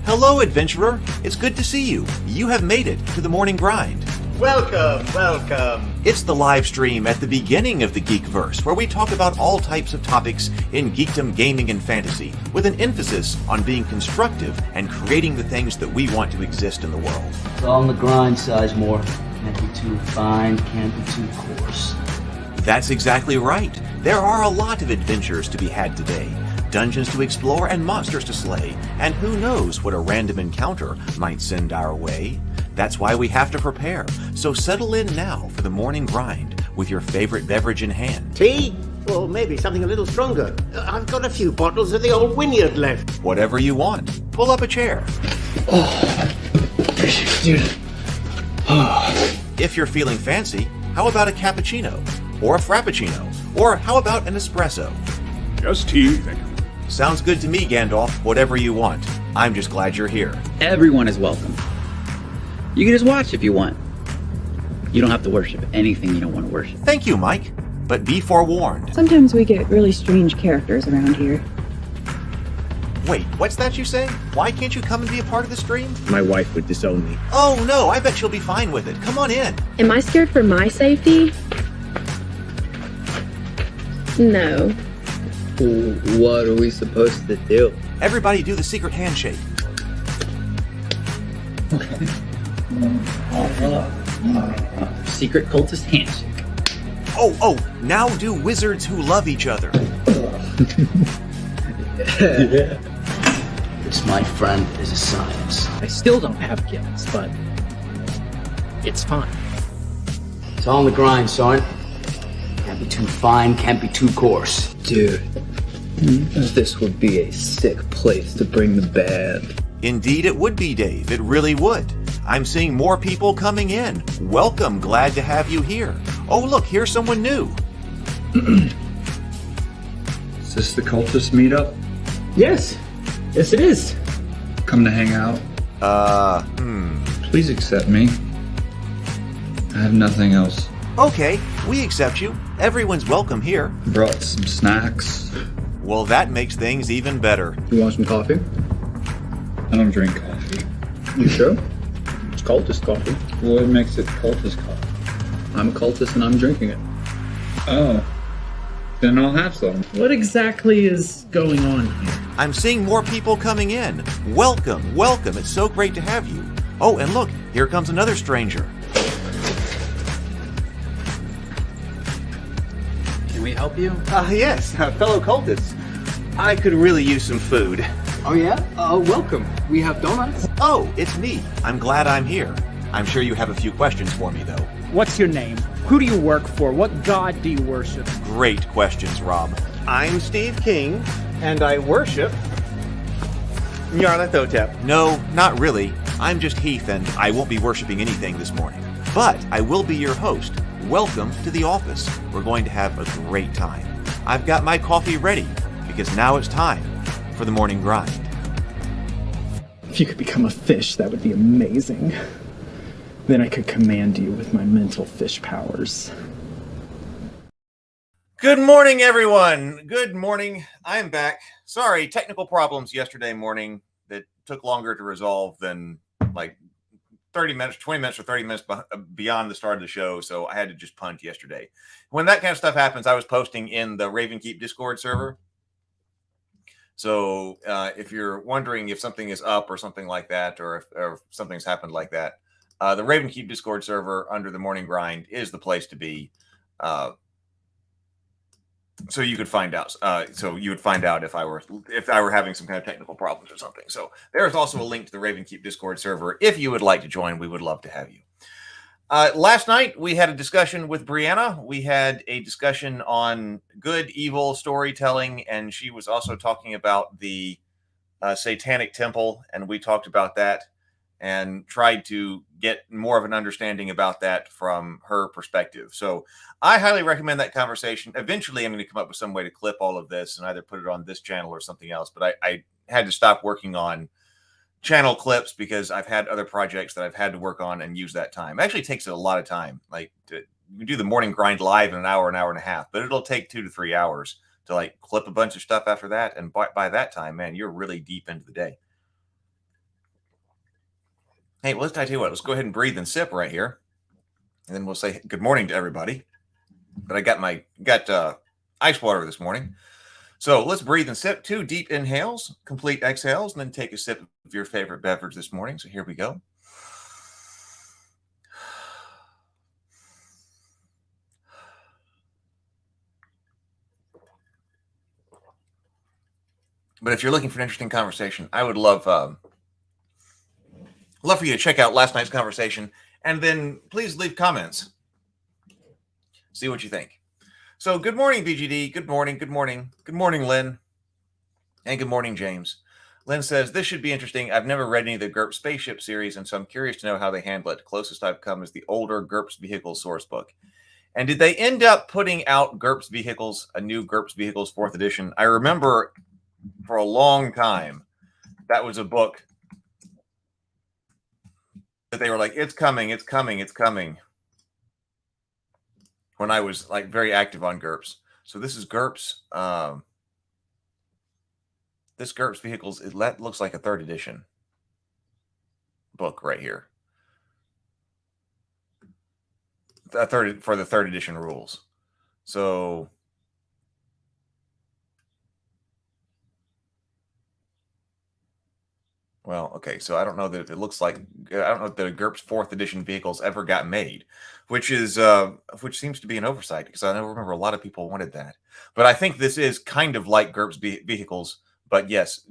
Hello, adventurer. It's good to see you. You have made it to the morning grind. Welcome, welcome. It's the live stream at the beginning of the Geekverse, where we talk about all types of topics in geekdom, gaming, and fantasy, with an emphasis on being constructive and creating the things that we want to exist in the world. It's all on the grind, Sizemore. Can't be too fine, can't be too coarse. That's exactly right. There are a lot of adventures to be had today. Dungeons to explore and monsters to slay, and who knows what a random encounter might send our way. That's why we have to prepare, so settle in now for the morning grind with your favorite beverage in hand. Tea? Or maybe something a little stronger. I've got a few bottles of the old Wynyard left. Whatever you want. Pull up a chair. Dude. If you're feeling fancy, how about a cappuccino? Or a frappuccino? Or how about an espresso? Just tea, thank you. Sounds good to me, Gandalf. Whatever you want. I'm just glad you're here. Everyone is welcome. You can just watch if you want. You don't have to worship anything you don't want to worship. Thank you, Mike. But be forewarned. Sometimes we get really strange characters around here. Wait, what's that you say? Why can't you come and be a part of the stream? My wife would disown me. Oh no, I bet she'll be fine with it. Come on in. Am I scared for my safety? No. What are we supposed to do? Everybody do the secret handshake. Secret cultist handshake. Oh, now do wizards who love each other. This, my friend, is a science. I still don't have gifts, but it's fine. It's all on the grind, son. Can't be too fine, can't be too coarse. Dude, this would be a sick place to bring the band. Indeed it would be, Dave. It really would. I'm seeing more people coming in. Welcome. Glad to have you here. Oh, look, here's someone new. Is this the cultist meetup? Yes it is. Come to hang out? Please accept me. I have nothing else. Okay, we accept you. Everyone's welcome here. Brought some snacks. Well, that makes things even better. You want some coffee? I don't drink coffee. You sure? It's cultist coffee. What makes it cultist coffee? I'm a cultist and I'm drinking it. Oh. Then I'll have some. What exactly is going on here? I'm seeing more people coming in. Welcome. It's so great to have you. Oh, and look, here comes another stranger. Can we help you? Yes, fellow cultists. I could really use some food. Oh yeah? Welcome. We have donuts. Oh, it's me. I'm glad I'm here. I'm sure you have a few questions for me, though. What's your name? Who do you work for? What god do you worship? Great questions, Rob. I'm Steve King, and I worship Nyarlathotep. No, not really. I'm just Heath, and I won't be worshiping anything this morning. But I will be your host. Welcome to the office. We're going to have a great time. I've got my coffee ready, because now it's time for the morning grind. If you could become a fish, that would be amazing. Then I could command you with my mental fish powers. Good morning, everyone. Good morning. I'm back. Sorry, technical problems yesterday morning that took longer to resolve than like 30 minutes, 20 minutes or 30 minutes beyond the start of the show. So I had to just punt yesterday. When that kind of stuff happens, I was posting in the Ravenkeep Discord server. So if you're wondering if something is up or something like that, or if something's happened like that, the Ravenkeep Discord server under the morning grind is the place to be. So you could find out. So you would find out if I were having some kind of technical problems or something. So there's also a link to the Ravenkeep Discord server. If you would like to join, we would love to have you. Last night we had a discussion with Brianna. We had a discussion on good, evil storytelling, and she was also talking about the Satanic Temple, and we talked about that and tried to get more of an understanding about that from her perspective. So I highly recommend that conversation. Eventually, I'm going to come up with some way to clip all of this and either put it on this channel or something else. But I had to stop working on channel clips because I've had other projects that I've had to work on and use that time. It actually takes a lot of time. Like you do the morning grind live in an hour and a half, but it'll take 2 to 3 hours to like clip a bunch of stuff after that. And by that time, man, you're really deep into the day. Hey, well, let's tell you what. Let's go ahead and breathe and sip right here, and then we'll say good morning to everybody. But I got ice water this morning, so let's breathe and sip. 2 deep inhales, complete exhales, and then take a sip of your favorite beverage this morning. So here we go. But if you're looking for an interesting conversation, I would love for you to check out last night's conversation, and then please leave comments. See what you think. So good morning, BGD. Good morning. Good morning. Good morning, Lynn. And good morning, James. Lynn says, this should be interesting. I've never read any of the GURPS Spaceship series, and so I'm curious to know how they handle it. Closest I've come is the older GURPS Vehicles source book. And did they end up putting out GURPS Vehicles, a new GURPS Vehicles 4th edition? I remember for a long time, that was a book that they were like, it's coming, it's coming, it's coming. When I was like very active on GURPS. So this is GURPS. This GURPS Vehicles, that looks like a 3rd edition book right here. For the 3rd edition rules. So well, okay, so I don't know that it looks like, I don't know if the GURPS 4th edition vehicles ever got made, which seems to be an oversight, because I remember a lot of people wanted that. But I think this is kind of like GURPS vehicles, but yes,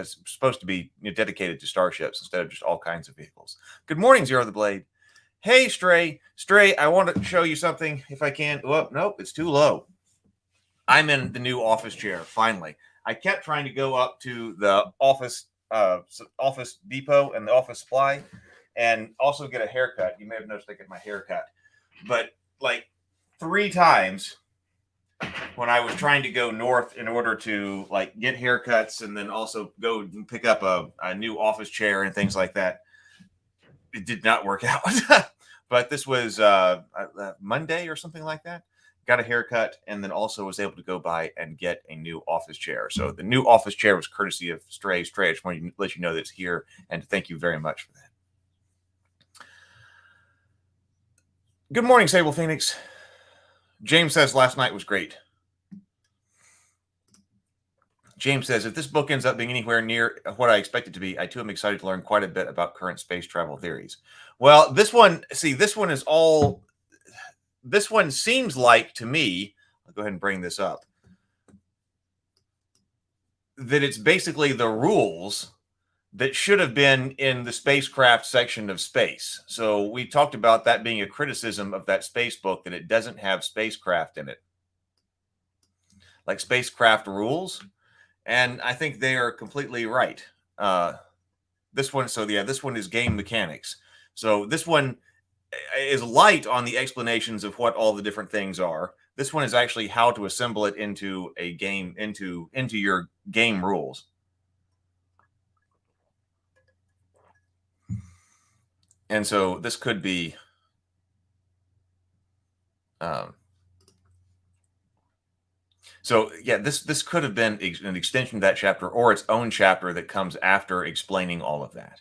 supposed to be dedicated to starships instead of just all kinds of vehicles. Good morning, Zero the Blade. Hey, Stray, I want to show you something if I can. Oh, nope, it's too low. I'm in the new office chair, finally. I kept trying to go up to the office depot and the office supply, and also get a haircut. You may have noticed I get my haircut, but like 3 times when I was trying to go north in order to like get haircuts and then also go and pick up a new office chair and things like that, it did not work out. But this was Monday or something like that. Got a haircut, and then also was able to go by and get a new office chair. So the new office chair was courtesy of Stray. I just want to let you know that it's here, and thank you very much for that. Good morning, Sable Phoenix. James says last night was great. James says, if this book ends up being anywhere near what I expect it to be, I too am excited to learn quite a bit about current space travel theories. Well, this one seems like, to me, I'll go ahead and bring this up, that it's basically the rules that should have been in the spacecraft section of space. So we talked about that being a criticism of that space book, that it doesn't have spacecraft in it, like spacecraft rules. And I think they are completely right. This one is game mechanics. So this one is light on the explanations of what all the different things are. This one is actually how to assemble it into a game, into your game rules. And so this could be so yeah, this could have been an extension of that chapter, or its own chapter that comes after explaining all of that.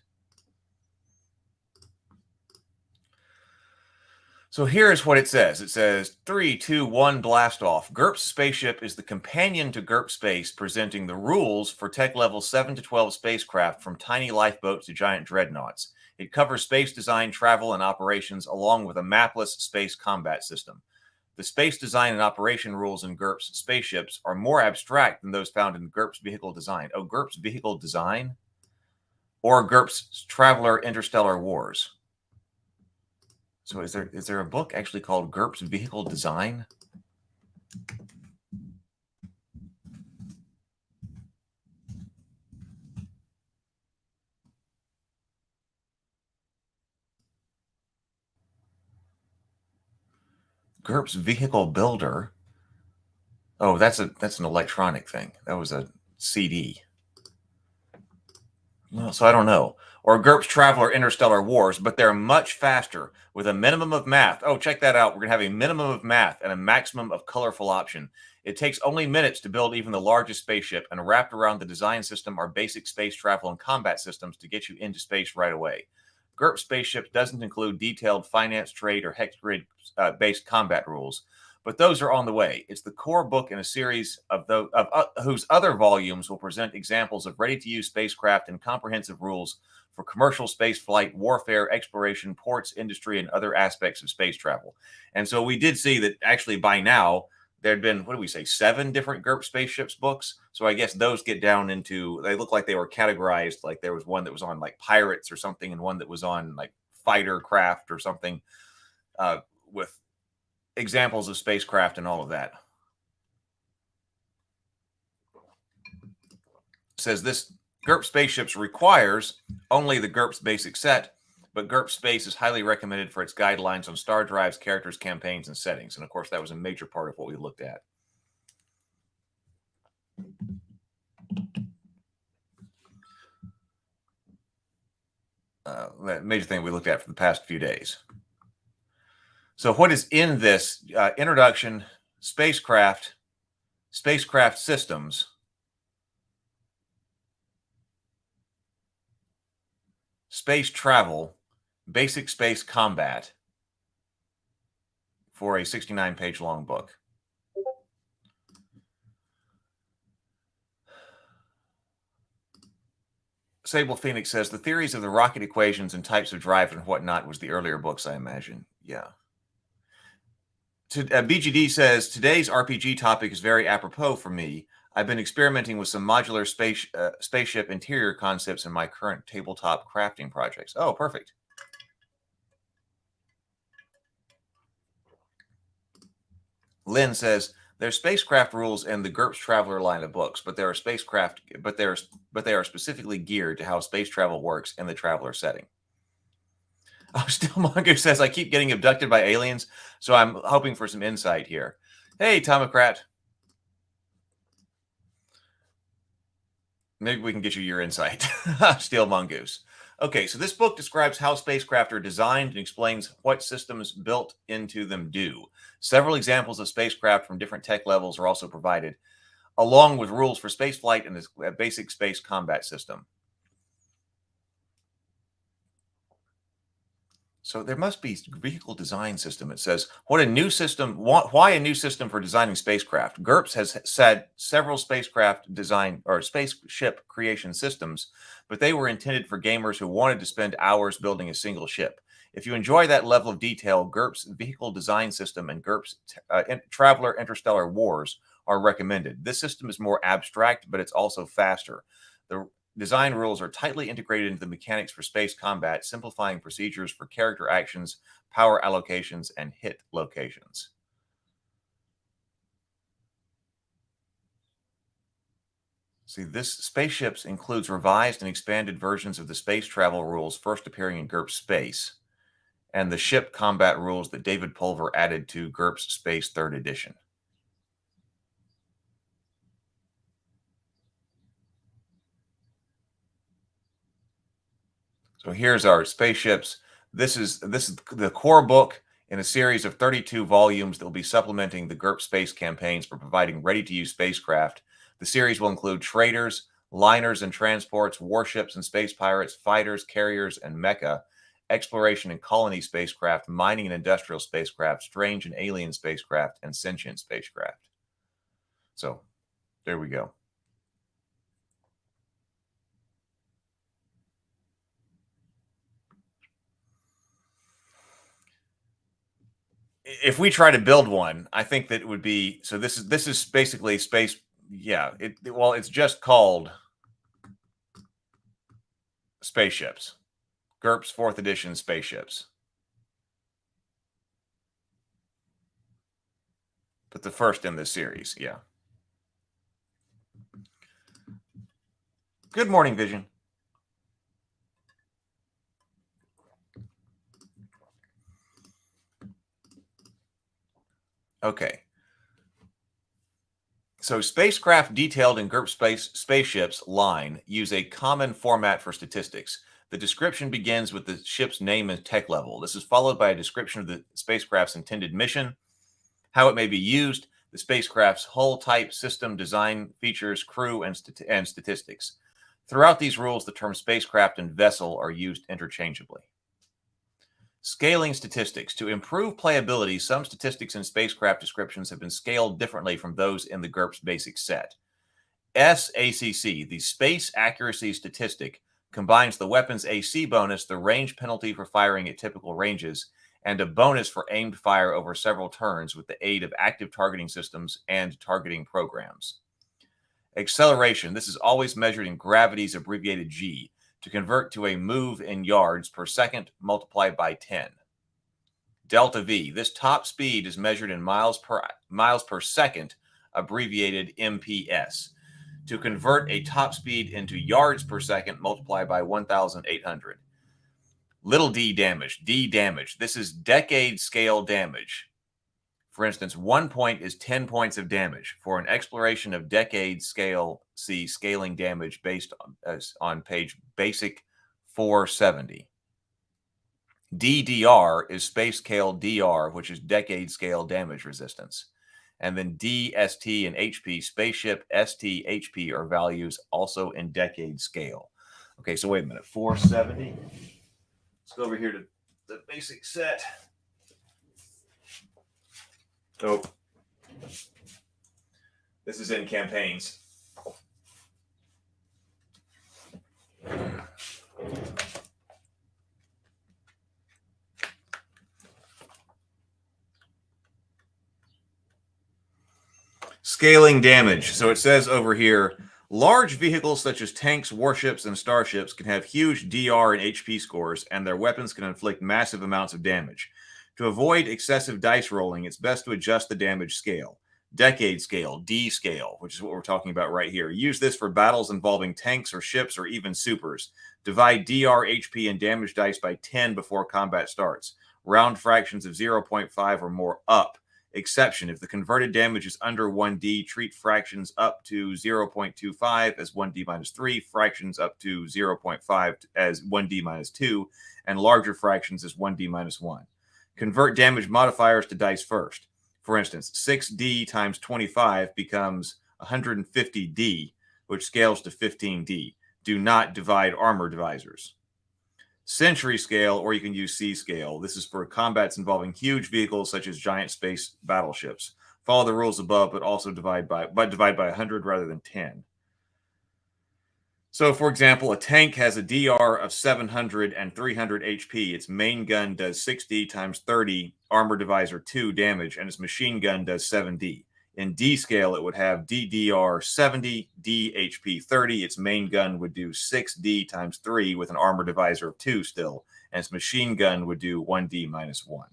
So here's what it says. It says 3, 2, 1, blast off. GURPS Spaceship is the companion to GURPS Space, presenting the rules for tech level 7 to 12 spacecraft, from tiny lifeboats to giant dreadnoughts. It covers space design, travel, and operations, along with a mapless space combat system. The space design and operation rules in GURPS Spaceships are more abstract than those found in GURPS Vehicle Design. Oh, GURPS Vehicle Design? Or GURPS Traveler Interstellar Wars? So is there a book actually called GURPS Vehicle Design? GURPS Vehicle Builder. Oh, that's an electronic thing. That was a CD. Well, so I don't know. or GURPS Traveler Interstellar Wars, but they're much faster with a minimum of math. Oh, check that out. We're going to have a minimum of math and a maximum of colorful option. It takes only minutes to build even the largest spaceship, and wrapped around the design system are basic space travel and combat systems to get you into space right away. GURPS Spaceship doesn't include detailed finance, trade, or hex grid based combat rules, but those are on the way. It's the core book in a series of whose other volumes will present examples of ready-to-use spacecraft and comprehensive rules for commercial space flight, warfare, exploration, ports, industry, and other aspects of space travel. And so we did see that actually by now there'd been, what do we say, 7 different GURPS Spaceships books. So I guess those get down into, they look like they were categorized. Like there was one that was on like pirates or something, and one that was on like fighter craft or something, with examples of spacecraft and all of that. It says this GURPS Spaceships requires only the GURPS basic set, but GURPS Space is highly recommended for its guidelines on star drives, characters, campaigns, and settings. And of course, that was a major part of what we looked at. That major thing we looked at for the past few days. So what is in this introduction, spacecraft systems, space travel, basic space combat, for a 69-page long book. Sable Phoenix says the theories of the rocket equations and types of drive and whatnot was the earlier books, I imagine. Yeah. BGD says today's RPG topic is very apropos for me. I've been experimenting with some modular spaceship interior concepts in my current tabletop crafting projects. Oh, perfect. Lynn says there's spacecraft rules in the GURPS Traveler line of books, but there are spacecraft, but they are specifically geared to how space travel works in the Traveler setting. Oh, Still Mongoose says I keep getting abducted by aliens, so I'm hoping for some insight here. Hey, Tomocrat. Maybe we can get you your insight. Steel Mongoose. Okay, so this book describes how spacecraft are designed and explains what systems built into them do. Several examples of spacecraft from different tech levels are also provided, along with rules for spaceflight and a basic space combat system. So there must be vehicle design system. It says, why a new system for designing spacecraft? GURPS has said several spacecraft design or spaceship creation systems, but they were intended for gamers who wanted to spend hours building a single ship. If you enjoy that level of detail, GURPS Vehicle Design System and GURPS Traveler Interstellar Wars are recommended. This system is more abstract, but it's also faster. The design rules are tightly integrated into the mechanics for space combat, simplifying procedures for character actions, power allocations, and hit locations. See, this Spaceships includes revised and expanded versions of the space travel rules first appearing in GURPS Space, and the ship combat rules that David Pulver added to GURPS Space 3rd Edition. So here's our spaceships. This is the core book in a series of 32 volumes that will be supplementing the GURPS Space campaigns for providing ready-to-use spacecraft. The series will include traders, liners and transports, warships and space pirates, fighters, carriers, and mecha, exploration and colony spacecraft, mining and industrial spacecraft, strange and alien spacecraft, and sentient spacecraft. So there we go. If we try to build one, I think that it would be, so this is basically space. Yeah, it's just called Spaceships, GURPS 4th Edition Spaceships. But the first in this series, yeah. Good morning, Vision. Okay. So spacecraft detailed in GURPS Spaceships line use a common format for statistics. The description begins with the ship's name and tech level. This is followed by a description of the spacecraft's intended mission, how it may be used, the spacecraft's hull type, system, design, features, crew, and statistics. Throughout these rules, the term spacecraft and vessel are used interchangeably. Scaling statistics. To improve playability, some statistics in spacecraft descriptions have been scaled differently from those in the GURPS basic set. SACC, the Space Accuracy Statistic, combines the weapon's AC bonus, the range penalty for firing at typical ranges, and a bonus for aimed fire over several turns with the aid of active targeting systems and targeting programs. Acceleration. This is always measured in gravity's abbreviated G to convert to a move in yards per second multiplied by 10. Delta V. This top speed is measured in miles per second, abbreviated MPS. To convert a top speed into yards per second multiplied by 1,800. Little d damage, D damage. This is decade scale damage. For instance, 1 point is 10 points of damage. For an exploration of decade scale, see scaling damage based on page basic 470. DDR is space scale DR, which is decade scale damage resistance. And then D, ST, and HP, spaceship, ST, HP are values also in decade scale. Okay, so wait a minute, 470. Let's go over here to the basic set. Oh, this is in campaigns. Scaling damage. So it says over here, large vehicles such as tanks, warships, and starships can have huge DR and HP scores, and their weapons can inflict massive amounts of damage. To avoid excessive dice rolling, it's best to adjust the damage scale. Decade scale, D scale, which is what we're talking about right here. Use this for battles involving tanks or ships or even supers. Divide DR, HP, and damage dice by 10 before combat starts. Round fractions of 0.5 or more up. Exception, if the converted damage is under 1D, treat fractions up to 0.25 as 1D minus 3, fractions up to 0.5 as 1D minus 2, and larger fractions as 1D minus 1. Convert damage modifiers to dice first. For instance, 6D times 25 becomes 150D, which scales to 15D. Do not divide armor divisors. Century scale, or you can use C scale. This is for combats involving huge vehicles such as giant space battleships. Follow the rules above, but also divide by 100 rather than 10. So, for example, a tank has a DR of 700 and 300 HP. Its main gun does 6D times 30 armor divisor 2 damage, and its machine gun does 7D. In D scale, it would have DDR 70, D HP 30. Its main gun would do 6D times 3 with an armor divisor of 2 still, and its machine gun would do 1D minus 1.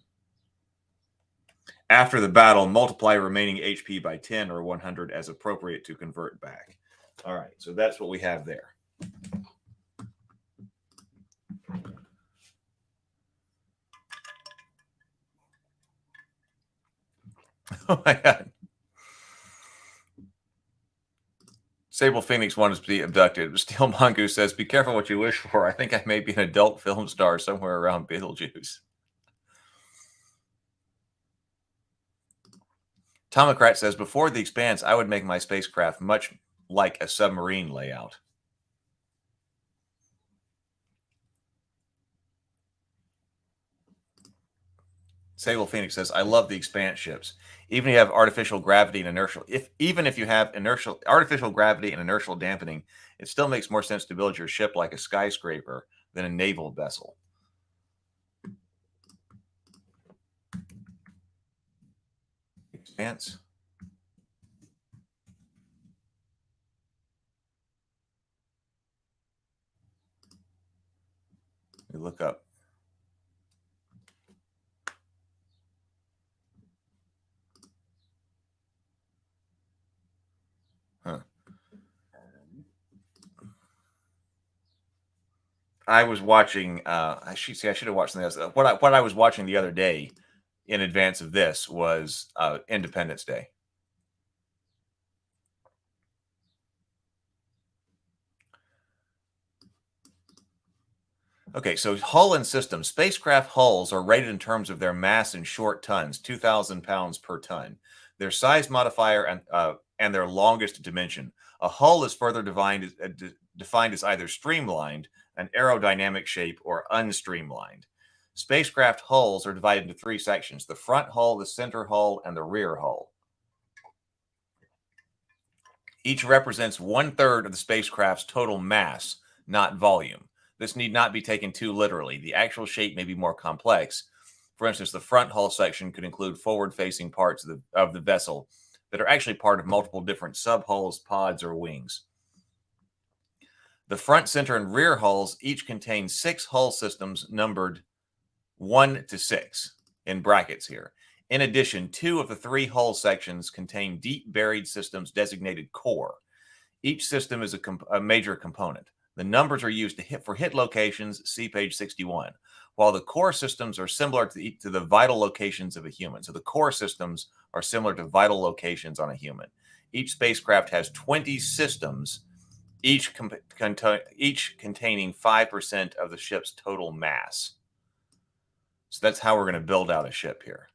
After the battle, multiply remaining HP by 10 or 100 as appropriate to convert back. All right, so that's what we have there. Oh my God. Sable Phoenix wanted to be abducted. Steel Mongoose says, be careful what you wish for. I think I may be an adult film star somewhere around Beetlejuice. Tomocrat says, before the Expanse, I would make my spacecraft much like a submarine layout. Sable Phoenix says, I love the Expanse ships. Even if you have artificial gravity and inertial, even if you have artificial gravity and inertial dampening, it still makes more sense to build your ship like a skyscraper than a naval vessel. Expanse. Let me look up. Huh. I was watching. I should have watched something else. What I was watching the other day, in advance of this, was Independence Day. Okay, so hull and system. Spacecraft hulls are rated in terms of their mass in short tons, 2,000 pounds per ton. Their size modifier and their longest dimension. A hull is further defined as either streamlined, an aerodynamic shape, or unstreamlined. Spacecraft hulls are divided into three sections: the front hull, the center hull, and the rear hull. Each represents 1/3 of the spacecraft's total mass, not volume. This need not be taken too literally. The actual shape may be more complex. For instance, the front hull section could include forward-facing parts of the vessel that are actually part of multiple different subhulls, pods, or wings. The front, center, and rear hulls each contain 6 hull systems numbered 1 to 6 in brackets here. In addition, 2 of the 3 hull sections contain deep buried systems designated core. Each system is a major component. The numbers are used for hit locations, see page 61, while the core systems are similar to the vital locations of a human. So the core systems are similar to vital locations on a human. Each spacecraft has 20 systems, each containing 5% of the ship's total mass. So that's how we're going to build out a ship here.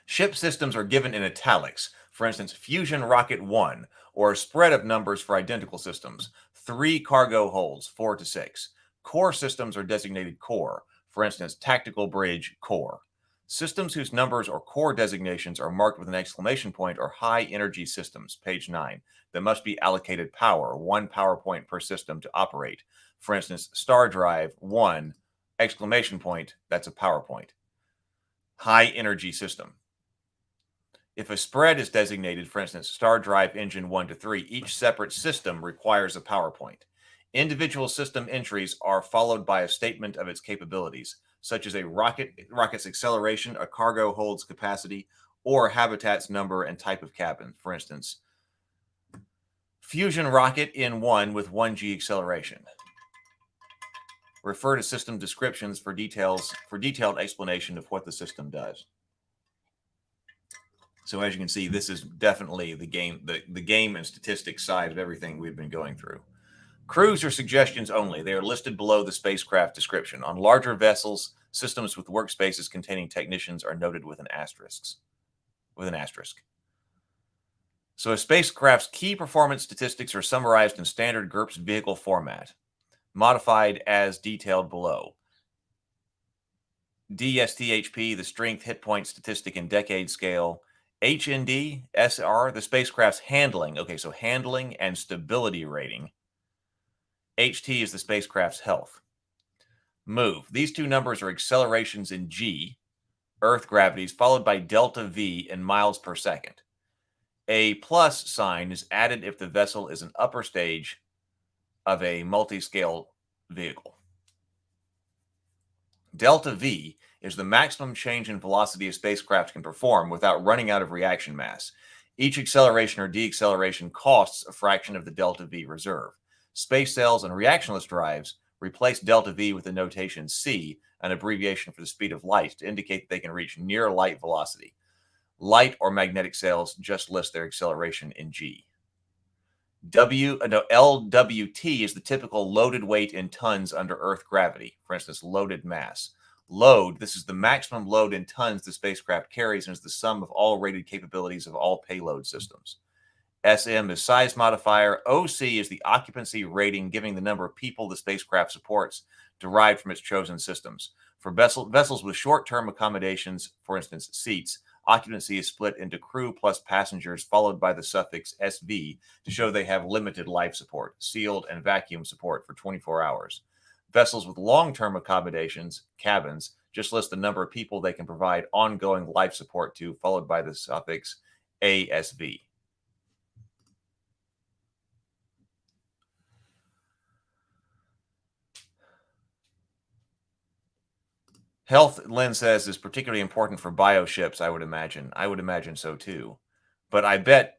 Ship systems are given in italics. For instance, Fusion Rocket 1, or a spread of numbers for identical systems. 3 cargo holds, 4 to 6. Core systems are designated core. For instance, Tactical Bridge Core. Systems whose numbers or core designations are marked with an exclamation point are high energy systems, page 9, that must be allocated power, 1 power point per system to operate. For instance, Star Drive 1, exclamation point, that's a power point. High energy system. If a spread is designated, for instance, Star Drive Engine 1 to 3, each separate system requires a power point. Individual system entries are followed by a statement of its capabilities, such as a rocket's acceleration, a cargo hold's capacity, or habitat's number and type of cabin. For instance, Fusion Rocket in 1 with 1G acceleration. Refer to system descriptions for detailed explanation of what the system does. So as you can see, this is definitely the game and statistics side of everything we've been going through. Crews are suggestions only. They are listed below the spacecraft description. On larger vessels, systems with workspaces containing technicians are noted with an asterisk. So a spacecraft's key performance statistics are summarized in standard GURPS vehicle format, modified as detailed below. DSTHP, the strength hit point statistic in decade scale. HND, SR, the spacecraft's handling. Okay, so handling and stability rating. HT is the spacecraft's health. Move. These two numbers are accelerations in G, Earth gravities, followed by delta V in miles per second. A plus sign is added if the vessel is an upper stage of a multi-scale vehicle. Delta V is the maximum change in velocity a spacecraft can perform without running out of reaction mass. Each acceleration or deacceleration costs a fraction of the delta V reserve. Space cells and reactionless drives replace delta V with the notation C, an abbreviation for the speed of light, to indicate that they can reach near light velocity. Light or magnetic cells just list their acceleration in G. LWT is the typical loaded weight in tons under Earth gravity, for instance, loaded mass. Load, this is the maximum load in tons the spacecraft carries and is the sum of all rated capabilities of all payload systems. SM is size modifier. OC is the occupancy rating, giving the number of people the spacecraft supports, derived from its chosen systems. For vessels with short-term accommodations, for instance, seats, occupancy is split into crew plus passengers, followed by the suffix SV to show they have limited life support, sealed and vacuum support for 24 hours. Vessels with long-term accommodations, cabins, just list the number of people they can provide ongoing life support to, followed by the suffix ASV. Health, Lynn says, is particularly important for bioships, I would imagine. I would imagine so too. But I bet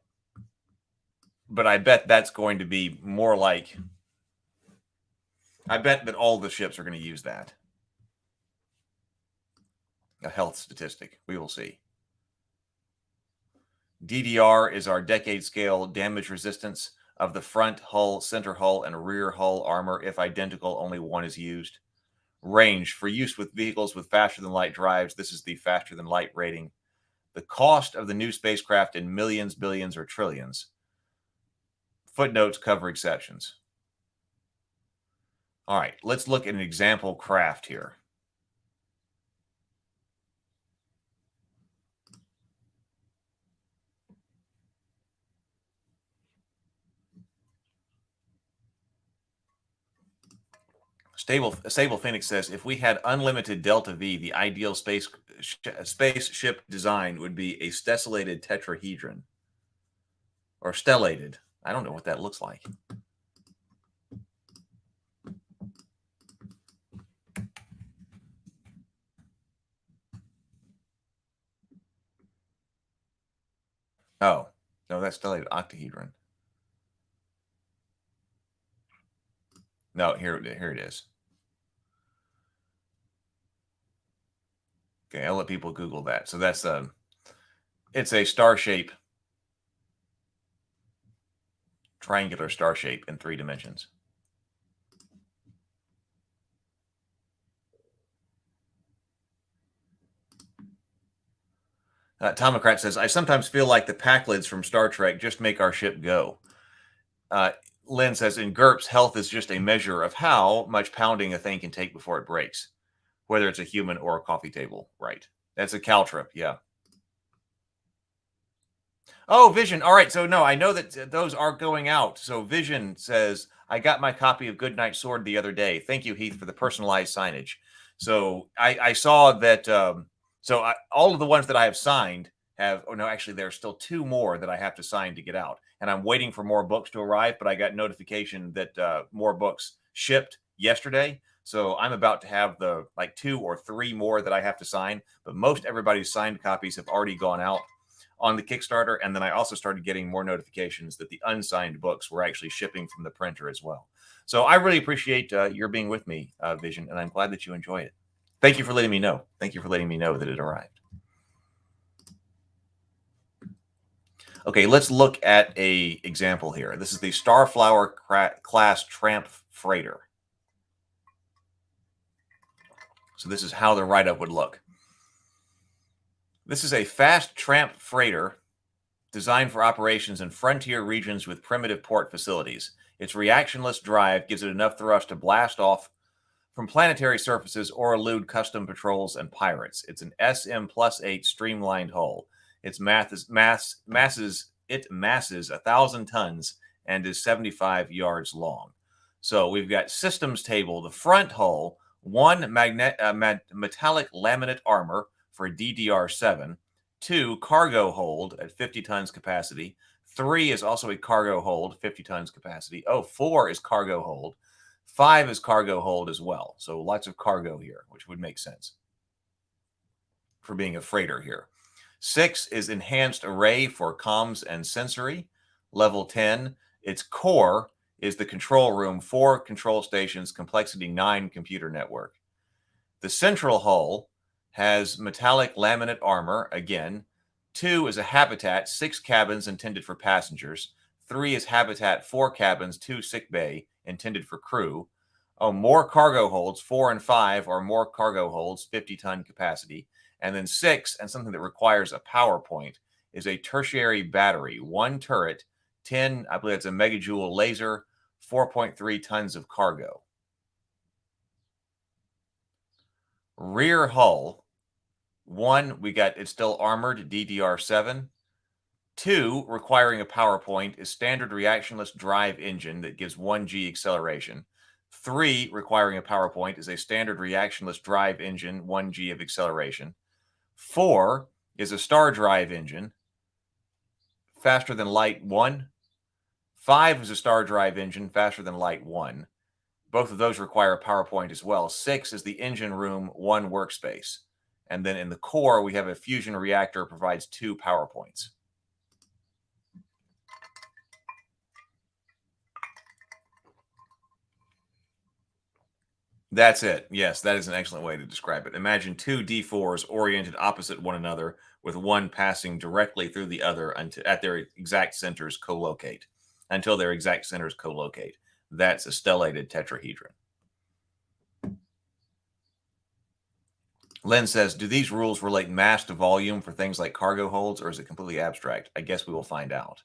that's going to be more like, I bet that all the ships are going to use that. A health statistic. We will see. DDR is our decade scale damage resistance. of the front hull, center hull, and rear hull armor. If identical, only one is used. Range for use with vehicles with faster than light drives. This is the faster than light rating. The cost of the new spacecraft in millions, billions, or trillions. Footnotes cover exceptions. All right, let's look at an example craft here. Sable Phoenix says, if we had unlimited Delta V, the ideal spaceship design would be a stellated tetrahedron. Or stellated. I don't know what that looks like. Oh, no, that's stellated octahedron. No, here it is. Okay, I'll let people Google that. So that's it's a star shape, triangular star shape in 3 dimensions. Tomocrat says, I sometimes feel like the Packlids from Star Trek just make our ship go. Lynn says, in GURPS, health is just a measure of how much pounding a thing can take before it breaks, whether it's a human or a coffee table. Right. That's a Caltrip. Yeah. Oh, Vision. All right. So, no, I know that those are going out. So, Vision says, I got my copy of Goodnight Sword the other day. Thank you, Heath, for the personalized signage. So, I saw that. All of the ones that I have signed have, oh, no, actually, there are still 2 more that I have to sign to get out. And I'm waiting for more books to arrive, but I got notification that more books shipped yesterday. So I'm about to have the 2 or 3 more that I have to sign. But most everybody's signed copies have already gone out on the Kickstarter. And then I also started getting more notifications that the unsigned books were actually shipping from the printer as well. So I really appreciate your being with me, Vision, and I'm glad that you enjoy it. Thank you for letting me know. Thank you for letting me know that it arrived. Okay, let's look at an example here. This is the Starflower class Tramp freighter. So this is how the write-up would look. This is a fast Tramp freighter designed for operations in frontier regions with primitive port facilities. Its reactionless drive gives it enough thrust to blast off from planetary surfaces or elude custom patrols and pirates. It's an SM+8 streamlined hull. Its masses 1,000 tons and is 75 yards long. So we've got systems table, the front hull, 1 metallic laminate armor for DDR7, 2 cargo hold at 50 tons capacity, 3 is also a cargo hold, 50 tons capacity. 4 is cargo hold, 5 is cargo hold as well. So lots of cargo here, which would make sense for being a freighter here. 6 is enhanced array for comms and sensory. Level 10, its core is the control room, 4 control stations, complexity 9 computer network. The central hull has metallic laminate armor, again. 2 is a habitat, 6 cabins intended for passengers. 3 is habitat, 4 cabins, 2 sick bay intended for crew. More cargo holds, 4 and 5 are more cargo holds, 50-ton capacity. And then 6, and something that requires a power point, is a tertiary battery, 1 turret, 10, I believe it's a megajoule laser, 4.3 tons of cargo. Rear hull, 1, it's still armored, DDR7. 2, requiring a power point, is standard reactionless drive engine that gives 1G acceleration. 3, requiring a power point, is a standard reactionless drive engine, 1G of acceleration. 4 is a star drive engine, faster than light 1. 5 is a star drive engine, faster than light 1. Both of those require a power point as well. 6 is the engine room, 1 workspace. And then in the core, we have a fusion reactor provides 2 power points. That's it. Yes, that is an excellent way to describe it. Imagine 2 D4s oriented opposite one another with one passing directly through the other at their exact centers co-locate. until their exact centers co-locate. That's a stellated tetrahedron. Len says, do these rules relate mass to volume for things like cargo holds, or is it completely abstract? I guess we will find out.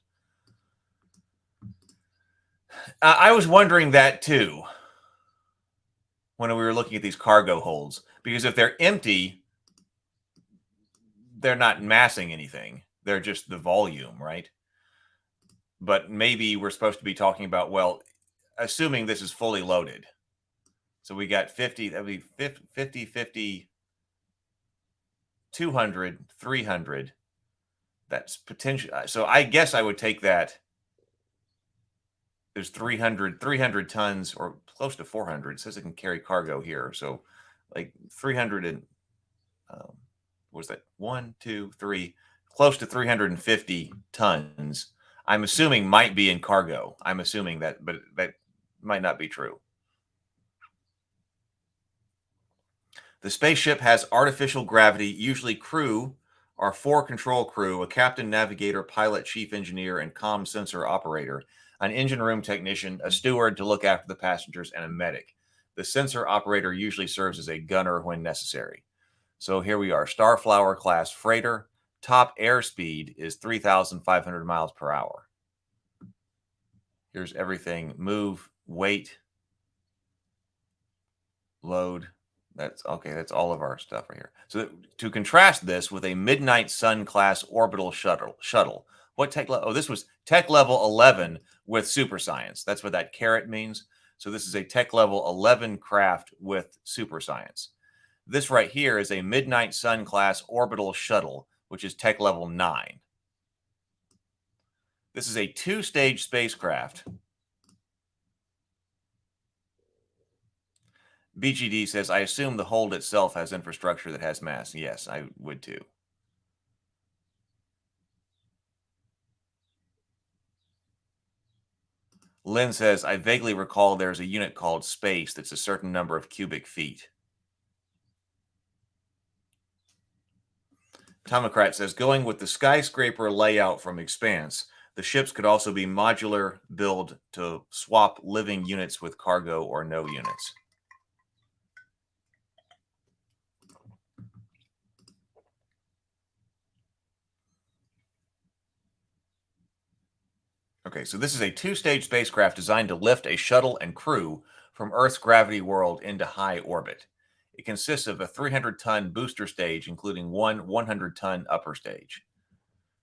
I was wondering that too when we were looking at these cargo holds, because if they're empty, they're not massing anything. They're just the volume, right? But maybe we're supposed to be talking about, well, assuming this is fully loaded. So we got 50, that would be 50, 50, 200, 300. That's potential. So I guess I would take that. There's 300 tons or close to 400. It says it can carry cargo here. So like 300 and what was that? 1, 2, 3, close to 350 tons. I'm assuming might be in cargo. I'm assuming that, but that might not be true. The spaceship has artificial gravity. Usually crew are 4 control crew, a captain, navigator, pilot, chief engineer, and comm sensor operator, an engine room technician, a steward to look after the passengers, and a medic. The sensor operator usually serves as a gunner when necessary. So here we are, Starflower class freighter. Top airspeed is 3,500 miles per hour. Here's everything. Move, weight, load. That's okay. That's all of our stuff right here. So to contrast this with a Midnight Sun class orbital shuttle. What tech level? Oh, this was tech level 11 with super science. That's what that caret means. So this is a tech level 11 craft with super science. This right here is a Midnight Sun class orbital shuttle, which is tech level 9. This is a 2-stage spacecraft. BGD says, I assume the hold itself has infrastructure that has mass. Yes, I would too. Lynn says, I vaguely recall there's a unit called space that's a certain number of cubic feet. Tomocrat says, going with the skyscraper layout from Expanse, the ships could also be modular build to swap living units with cargo or no units. Okay, so this is a 2-stage spacecraft designed to lift a shuttle and crew from Earth's gravity world into high orbit. It consists of a 300-ton booster stage, including one 100-ton upper stage.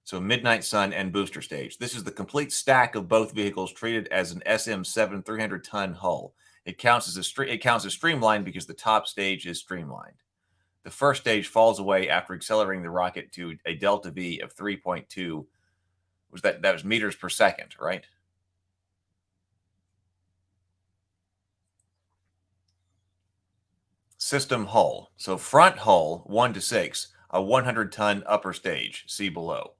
So Midnight Sun and booster stage. This is the complete stack of both vehicles treated as an SM-7 300-ton hull. It counts as streamlined because the top stage is streamlined. The first stage falls away after accelerating the rocket to a delta V of 3.2. That was meters per second, right? System hull. So front hull, 1 to 6, a 100-ton upper stage, see below.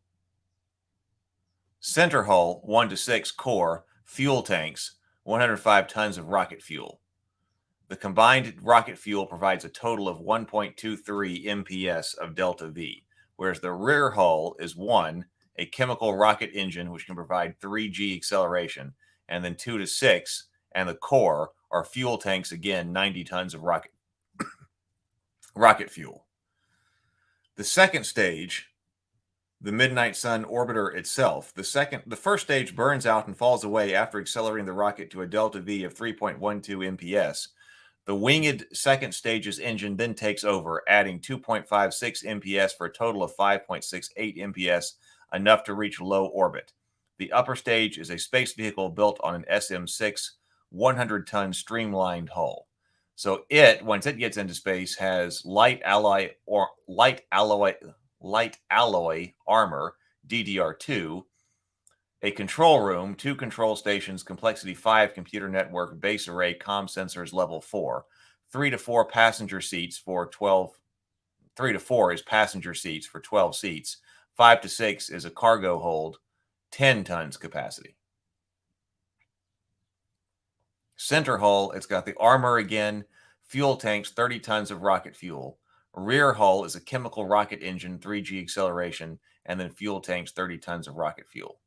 Center hull, 1 to 6 core, fuel tanks, 105 tons of rocket fuel. The combined rocket fuel provides a total of 1.23 MPS of delta V, whereas the rear hull is 1, a chemical rocket engine, which can provide 3G acceleration, and then 2 to 6, and the core are fuel tanks, again, 90 tons of rocket fuel. The second stage, the Midnight Sun orbiter itself, the first stage burns out and falls away after accelerating the rocket to a delta V of 3.12 MPS. The winged second stage's engine then takes over, adding 2.56 MPS for a total of 5.68 MPS, enough to reach low orbit. The upper stage is a space vehicle built on an SM-6 100-ton streamlined hull. So it, once it gets into space, has light alloy armor, DDR2, a control room, 2 control stations, complexity 5 computer network, base array, comm sensors level 4, 3 to 4 passenger seats for 12. 3 to 4 is passenger seats for 12 seats. 5 to 6 is a cargo hold, 10 tons capacity. Center hull, it's got the armor again, fuel tanks, 30 tons of rocket fuel. Rear hull is a chemical rocket engine, 3G acceleration, and then fuel tanks, 30 tons of rocket fuel.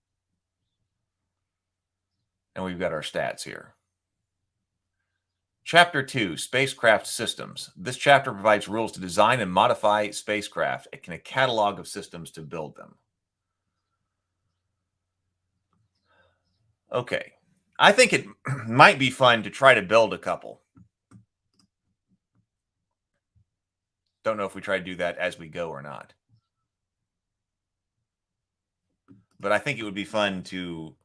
And we've got our stats here. Chapter 2, Spacecraft Systems. This chapter provides rules to design and modify spacecraft and a catalog of systems to build them. Okay. I think it might be fun to try to build a couple. Don't know if we try to do that as we go or not. But I think it would be fun to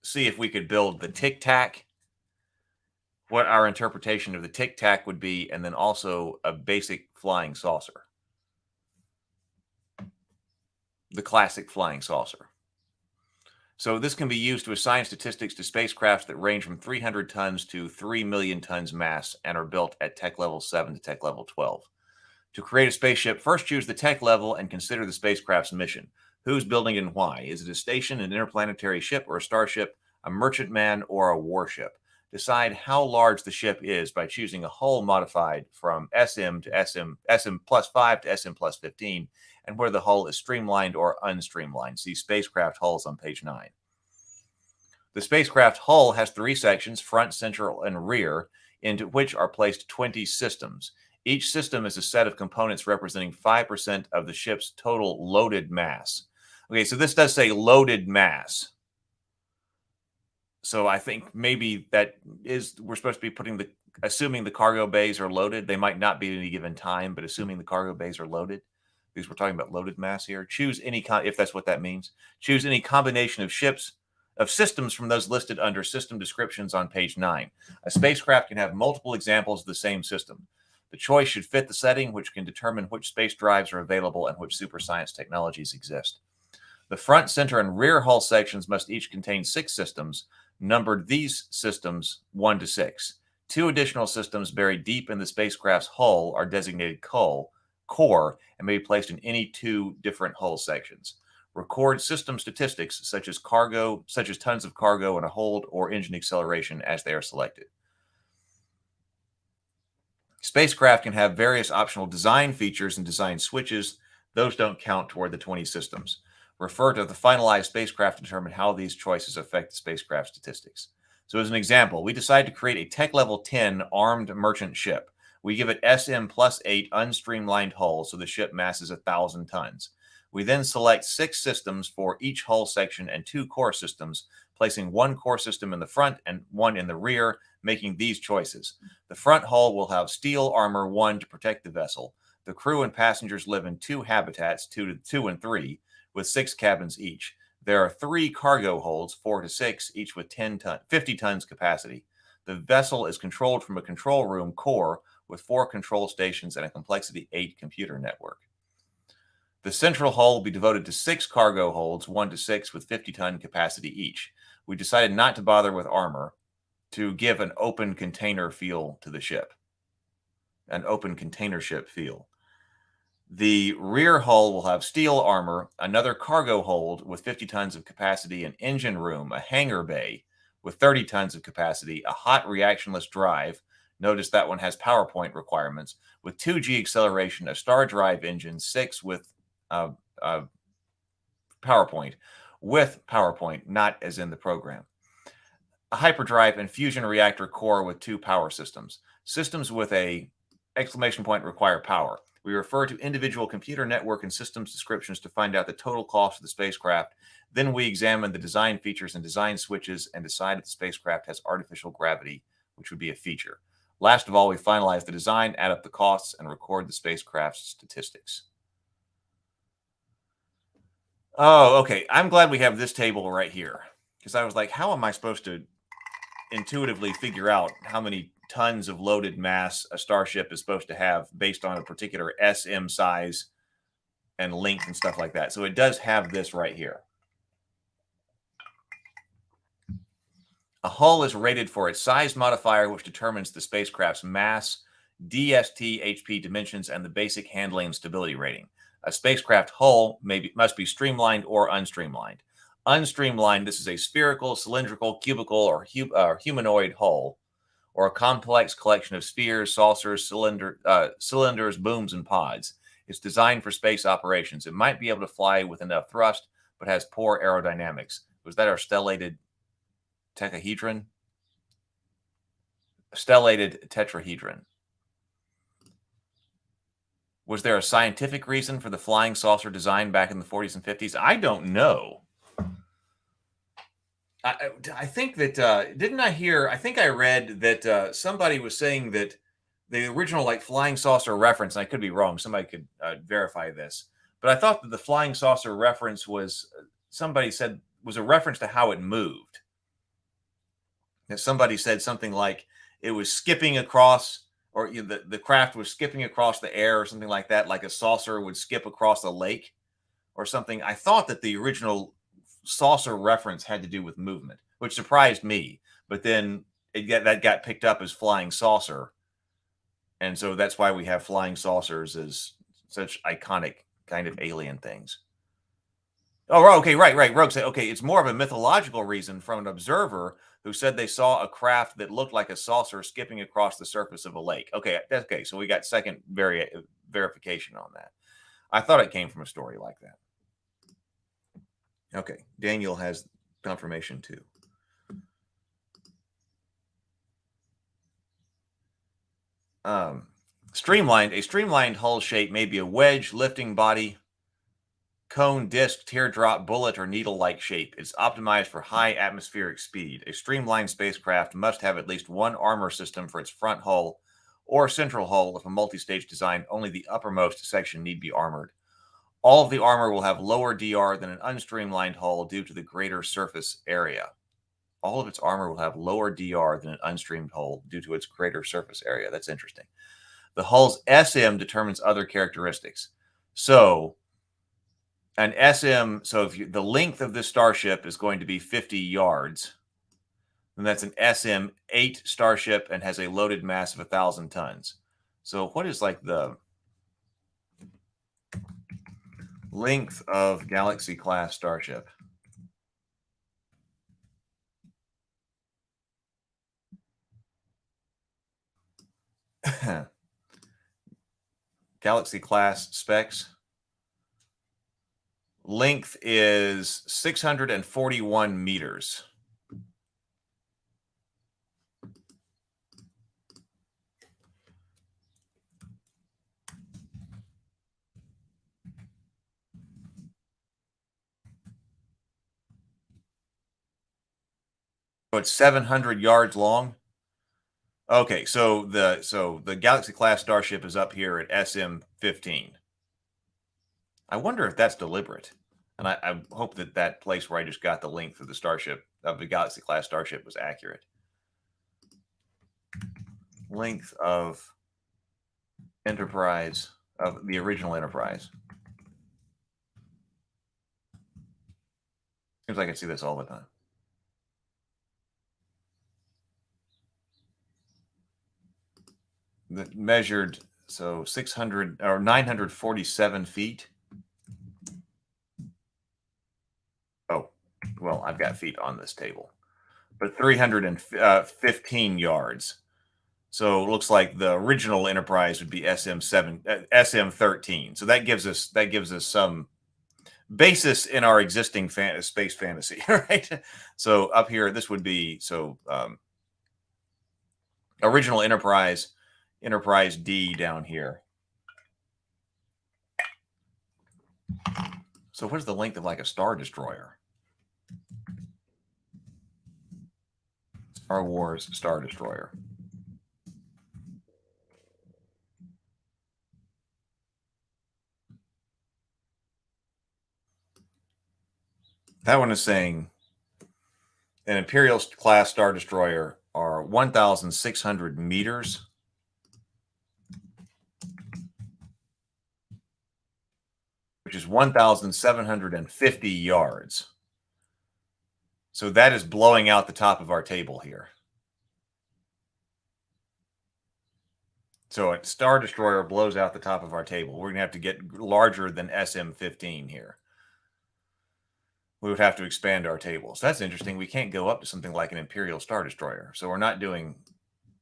see if we could build the Tic Tac, what our interpretation of the Tic Tac would be, and then also a basic flying saucer. The classic flying saucer. So this can be used to assign statistics to spacecraft that range from 300 tons to 3 million tons mass and are built at tech level 7 to tech level 12. To create a spaceship, first choose the tech level and consider the spacecraft's mission. Who's building it and why? Is it a station, an interplanetary ship, or a starship, a merchantman, or a warship? Decide how large the ship is by choosing a hull modified from SM to SM plus 5 to SM plus 15, and whether the hull is streamlined or unstreamlined. See spacecraft hulls on page 9. The spacecraft hull has 3 sections, front, central, and rear, into which are placed 20 systems. Each system is a set of components representing 5% of the ship's total loaded mass. Okay, so this does say loaded mass. So I think maybe that is, we're supposed to be assuming the cargo bays are loaded. They might not be at any given time, but assuming the cargo bays are loaded, because we're talking about loaded mass here. Choose any, if that's what that means, choose any combination of systems from those listed under system descriptions on page 9. A spacecraft can have multiple examples of the same system. The choice should fit the setting, which can determine which space drives are available and which super science technologies exist. The front, center, and rear hull sections must each contain 6 systems, numbered these systems 1 to 6. 2 additional systems buried deep in the spacecraft's hull are designated core and may be placed in any 2 different hull sections. Record system statistics such as tons of cargo and a hold or engine acceleration as they are selected. Spacecraft can have various optional design features and design switches. Those don't count toward the 20 systems. Refer to the finalized spacecraft to determine how these choices affect the spacecraft statistics. So as an example, we decide to create a tech level 10 armed merchant ship. We give it SM plus 8 unstreamlined hull, so the ship mass is 1,000 tons. We then select 6 systems for each hull section and 2 core systems, placing 1 core system in the front and 1 in the rear, making these choices. The front hull will have steel armor 1 to protect the vessel. The crew and passengers live in 2 habitats, 2 and 3, with 6 cabins each. There are 3 cargo holds, 4 to 6, each with 50 tons capacity. The vessel is controlled from a control room core with 4 control stations and a complexity 8 computer network. The central hull will be devoted to 6 cargo holds, 1 to 6, with 50-ton capacity each. We decided not to bother with armor to give an open container feel to the ship. An open container ship feel. The rear hull will have steel armor, another cargo hold with 50 tons of capacity, an engine room, a hangar bay with 30 tons of capacity, a hot reactionless drive. Notice that one has PowerPoint requirements with 2G acceleration, a star drive engine, 6 with PowerPoint, not as in the program. A hyperdrive and fusion reactor core with 2 power systems. Systems with a exclamation point require power. We refer to individual computer network and systems descriptions to find out the total cost of the spacecraft. Then we examine the design features and design switches and decide if the spacecraft has artificial gravity, which would be a feature. Last of all, we finalize the design, add up the costs, and record the spacecraft's statistics. Oh, okay. I'm glad we have this table right here, because I was like, how am I supposed to intuitively figure out how many tons of loaded mass a starship is supposed to have based on a particular SM size and length and stuff like that. So it does have this right here. A hull is rated for its size modifier, which determines the spacecraft's mass, DST, HP dimensions, and the basic handling and stability rating. A spacecraft hull must be streamlined or unstreamlined. Unstreamlined, this is a spherical, cylindrical, cubical, or humanoid hull, or a complex collection of spheres, saucers, cylinders, booms, and pods. It's designed for space operations. It might be able to fly with enough thrust, but has poor aerodynamics. Was that our stellated tetrahedron. Stellated tetrahedron. Was there a scientific reason for the flying saucer design back in the 40s and 50s? I don't know. I think that, didn't I hear, I think I read that somebody was saying that the original like flying saucer reference, and I could be wrong, somebody could verify this, but I thought that the flying saucer reference was, somebody said, was a reference to how it moved. That somebody said something like it was skipping across, or the craft was skipping across the air or something like that, like a saucer would skip across a lake or something. I thought that the original saucer reference had to do with movement, which surprised me. But then that got picked up as flying saucer. And so that's why we have flying saucers as such iconic kind of alien things. Oh, okay, right. Rogue said, okay, it's more of a mythological reason from an observer who said they saw a craft that looked like a saucer skipping across the surface of a lake. Okay, so we got second verification on that. I thought it came from a story like that. Okay, Daniel has confirmation too. A streamlined hull shape may be a wedge, lifting body, cone, disc, teardrop, bullet, or needle-like shape. It's optimized for high atmospheric speed. A streamlined spacecraft must have at least one armor system for its front hull or central hull. If a multi-stage design, only the uppermost section need be armored. All of the armor will have lower DR than an unstreamlined hull due to the greater surface area. All of its armor will have lower DR than an unstreamed hull due to its greater surface area. That's interesting. The hull's SM determines other characteristics. So an SM, so if the length of this starship is going to be 50 yards, then that's an SM-8 starship and has a loaded mass of 1,000 tons. So what is like the length of Galaxy class starship? Galaxy class specs. Length is 641 meters. So it's 700 yards long. Okay, so the Galaxy class starship is up here at SM-15. I wonder if that's deliberate. And I hope that that place where I just got the length of the starship, of the Galaxy class starship, was accurate. Length of Enterprise, of the original Enterprise. Seems like I see this all the time. That measured, so 600 or 947 feet. Oh, well, I've got feet on this table, but 315 yards. So it looks like the original Enterprise would be SM-13. So that gives us some basis in our existing space fantasy, right? So up here, this would be original Enterprise D down here. So what is the length of like a Star Destroyer? Star Wars Star Destroyer. That one is saying an Imperial class Star Destroyer are 1,600 meters. Which is 1,750 yards. So that is blowing out the top of our table here. So a Star Destroyer blows out the top of our table. We're going to have to get larger than SM-15 here. We would have to expand our table. So that's interesting. We can't go up to something like an Imperial Star Destroyer. So we're not doing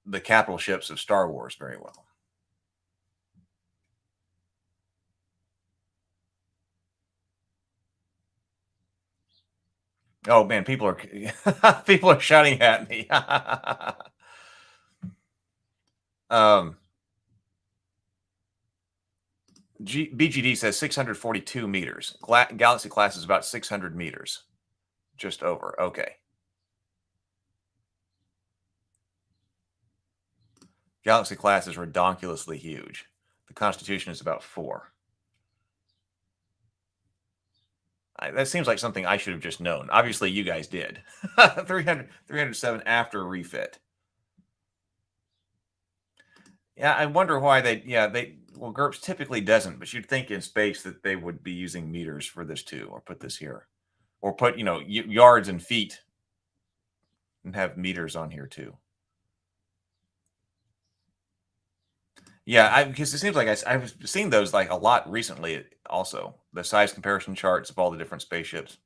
the capital ships of Star Wars very well. Oh man, people are people are shouting at me. BGD says 642 meters. Galaxy class is about 600 meters, just over. Okay. Galaxy class is redonkulously huge. The Constitution is about 4. That seems like something I should have just known. Obviously, you guys did. 307 after refit. Yeah, I wonder why well, GURPS typically doesn't, but you'd think in space that they would be using meters for this too, or put this here, or put, yards and feet and have meters on here too. Yeah, because it seems like I've seen those like a lot recently also, the size comparison charts of all the different spaceships.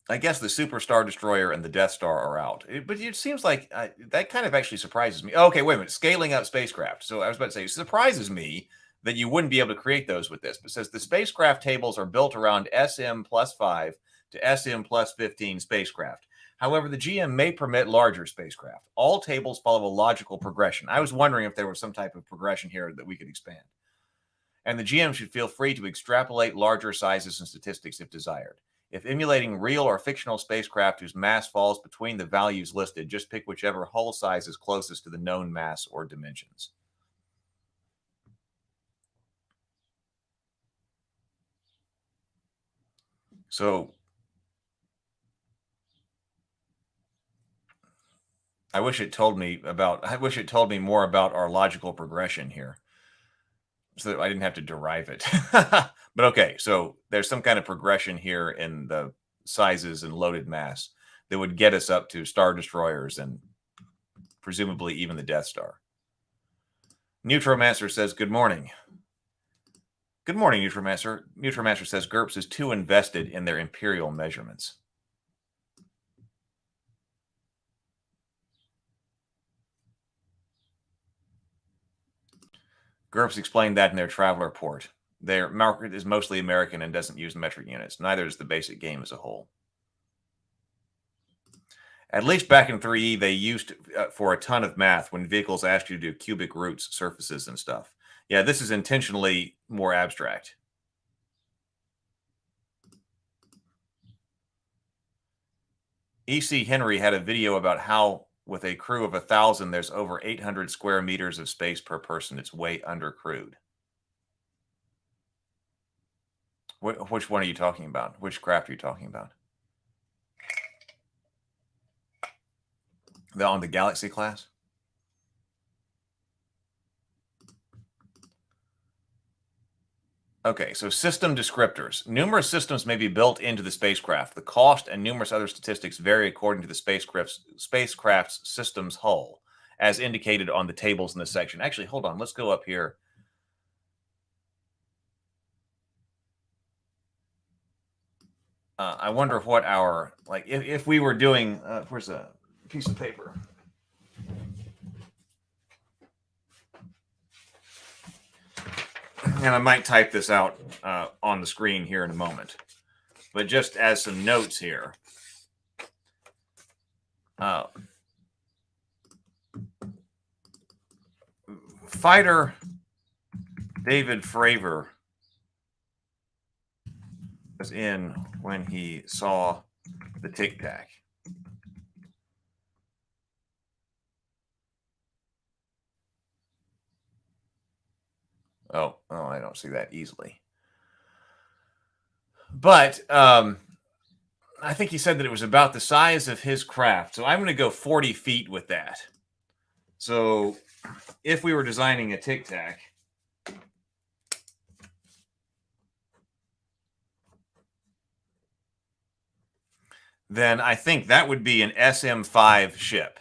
I guess the Super Star Destroyer and the Death Star are out. But it seems like that kind of actually surprises me. Okay, wait a minute. Scaling up spacecraft. So I was about to say, it surprises me that you wouldn't be able to create those with this. But it says the spacecraft tables are built around SM+5 to SM+15 spacecraft. However, the GM may permit larger spacecraft. All tables follow a logical progression. I was wondering if there was some type of progression here that we could expand. And the GM should feel free to extrapolate larger sizes and statistics if desired. If emulating real or fictional spacecraft whose mass falls between the values listed, just pick whichever hull size is closest to the known mass or dimensions. So I wish it told me more about our logical progression here, so that I didn't have to derive it. But okay, so there's some kind of progression here in the sizes and loaded mass that would get us up to Star Destroyers and presumably even the Death Star. Neutromancer says, good morning. Good morning, Neutromancer. Neutromancer says GURPS is too invested in their imperial measurements. GURPS explained that in their travel report. Their market is mostly American and doesn't use metric units. Neither does the basic game as a whole. At least back in 3E, they used for a ton of math when vehicles asked you to do cubic roots, surfaces, and stuff. Yeah, this is intentionally more abstract. E.C. Henry had a video about how, with a crew of 1,000, there's over 800 square meters of space per person. It's way undercrewed. Which one are you talking about? Which craft are you talking about? On the Galaxy class? Okay, so system descriptors. Numerous systems may be built into the spacecraft. The cost and numerous other statistics vary according to the spacecraft's system's hull, as indicated on the tables in this section. Actually, hold on. Let's go up here. I wonder what our, like, if we were doing, where's a piece of paper? And I might type this out on the screen here in a moment. But just as some notes here. Fighter David Fravor was in when he saw the Tic Tac. Oh, I don't see that easily. But I think he said that it was about the size of his craft. So I'm going to go 40 feet with that. So if we were designing a Tic Tac, then I think that would be an SM-5 ship.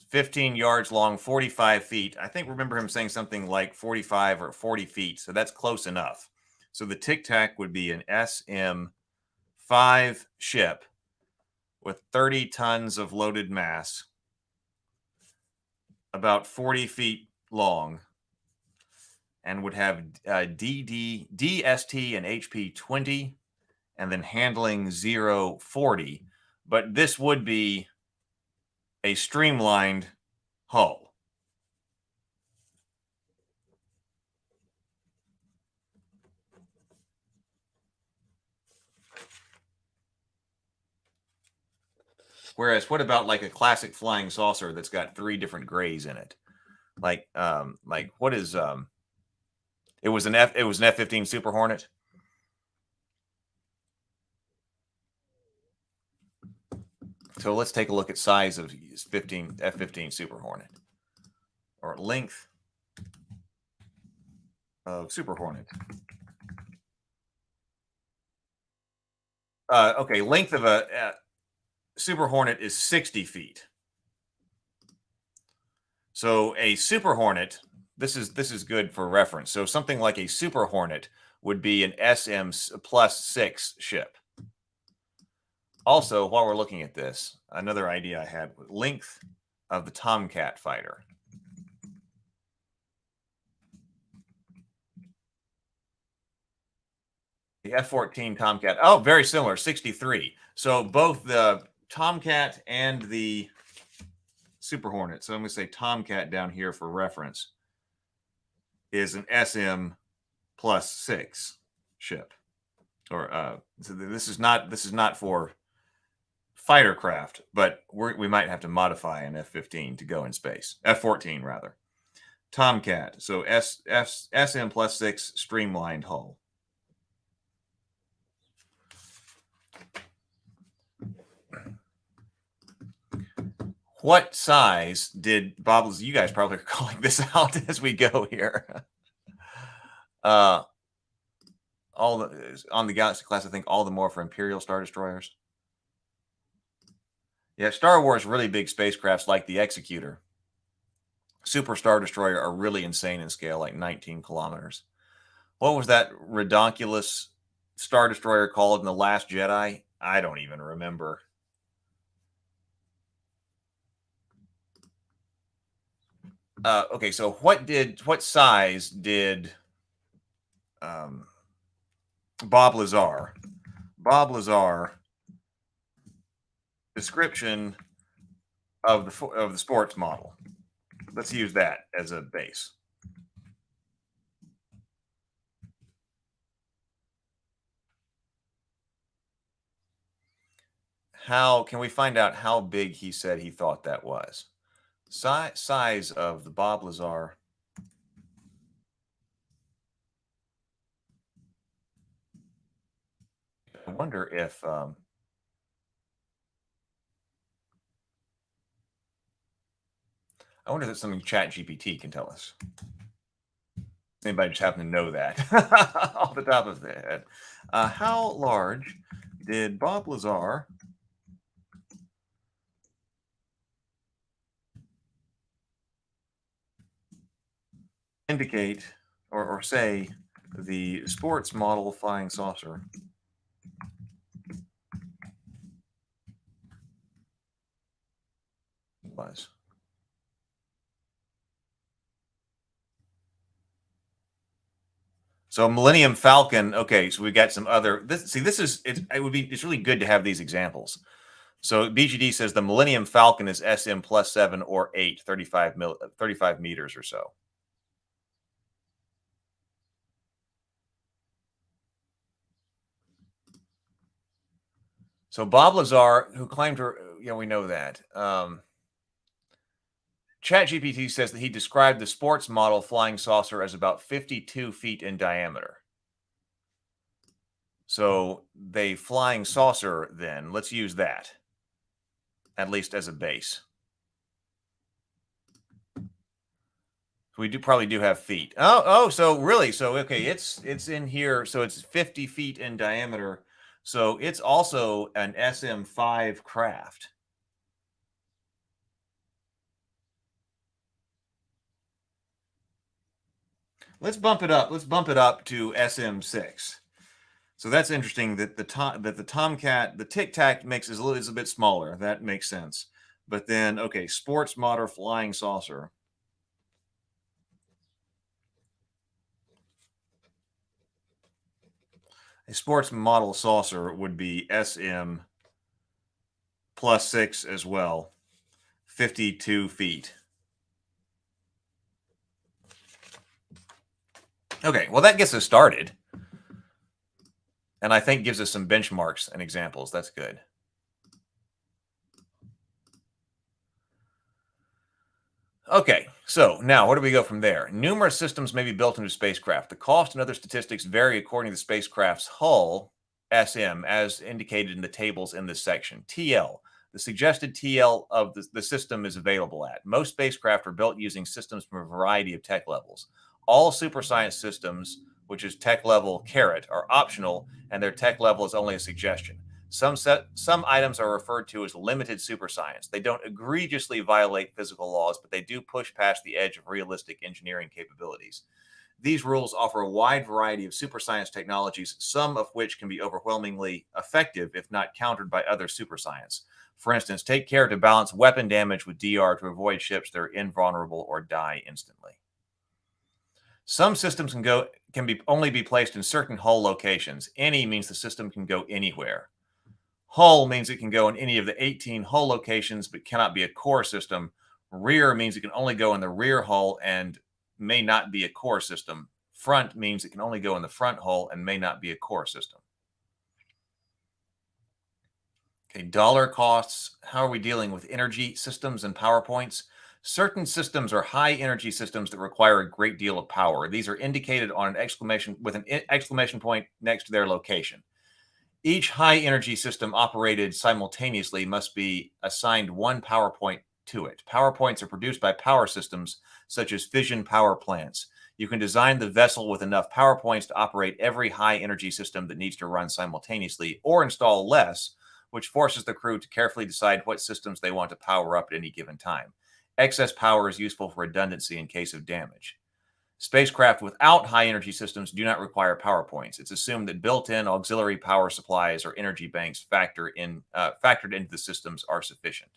15 yards long, 45 feet. I think remember him saying something like 45 or 40 feet. So that's close enough. So the Tic Tac would be an SM-5 ship with 30 tons of loaded mass, about 40 feet long, and would have DST and HP 20 and then handling 040. But this would be a streamlined hull. Whereas, what about like a classic flying saucer that's got 3 different grays in it? Like what is it was an F-15 Super Hornet. So let's take a look at size of F-15 Super Hornet, or length of Super Hornet. Okay, length of a Super Hornet is 60 feet. So a Super Hornet, this is good for reference. So something like a Super Hornet would be an SM+6 ship. Also, while we're looking at this, another idea I had was length of the Tomcat fighter. The F-14 Tomcat. Oh, very similar, 63. So both the Tomcat and the Super Hornet. So I'm going to say Tomcat down here for reference is an SM+6 ship. Or so this is not for fighter craft, but we might have to modify an F-15 to go in space. F-14 rather. Tomcat. So SM+6 streamlined hull. What size did Bob? You guys probably are calling this out as we go here. All on the Galaxy class, I think all the more for Imperial Star Destroyers. Yeah, Star Wars really big spacecrafts like the Executor. Super Star Destroyer are really insane in scale, like 19 kilometers. What was that redonkulous Star Destroyer called in The Last Jedi? I don't even remember. Okay, so what size did Bob Lazar description of the sports model? Let's use that as a base. How can we find out how big he said he thought that was? Size of the Bob Lazar. I wonder if I wonder if it's something ChatGPT can tell us. Anybody just happen to know that off the top of their head? How large did Bob Lazar indicate or say the sports model flying saucer was? So Millennium Falcon. Okay, so we got some other. It's really good to have these examples. So BGD says the Millennium Falcon is SM+7 or 8, 35 meters or so. So Bob Lazar, who claimed to, we know that. ChatGPT says that he described the sports model flying saucer as about 52 feet in diameter. So the flying saucer, then, let's use that, at least as a base. We probably do have feet. So really, okay, it's in here. So it's 50 feet in diameter. So it's also an SM-5 craft. Let's bump it up. Let's bump it up to SM-6. So that's interesting that the Tomcat, the Tic Tac mix is a bit smaller. That makes sense. But then, okay, sports model flying saucer. A sports model saucer would be SM +6 as well, 52 feet. Okay, well, that gets us started. And I think gives us some benchmarks and examples. That's good. Okay, so now where do we go from there? Numerous systems may be built into spacecraft. The cost and other statistics vary according to the spacecraft's hull, SM, as indicated in the tables in this section. TL, the suggested TL of the system is available at. Most spacecraft are built using systems from a variety of tech levels. All super science systems, which is tech level caret, are optional, and their tech level is only a suggestion. Some items are referred to as limited super science. They don't egregiously violate physical laws, but they do push past the edge of realistic engineering capabilities. These rules offer a wide variety of super science technologies, some of which can be overwhelmingly effective if not countered by other super science. For instance, take care to balance weapon damage with DR to avoid ships that are invulnerable or die instantly. Some systems can only be placed in certain hull locations. Any means the system can go anywhere. Hull means it can go in any of the 18 hull locations, but cannot be a core system. Rear means it can only go in the rear hull and may not be a core system. Front means it can only go in the front hull and may not be a core system. Okay, dollar costs. How are we dealing with energy systems and power points? Certain systems are high energy systems that require a great deal of power. These are indicated on an exclamation point next to their location. Each high energy system operated simultaneously must be assigned one power point to it. Power points are produced by power systems such as fission power plants. You can design the vessel with enough power points to operate every high energy system that needs to run simultaneously, or install less, which forces the crew to carefully decide what systems they want to power up at any given time. Excess power is useful for redundancy in case of damage. Spacecraft without high energy systems do not require power points. It's assumed that built-in auxiliary power supplies or energy banks factored into the systems are sufficient.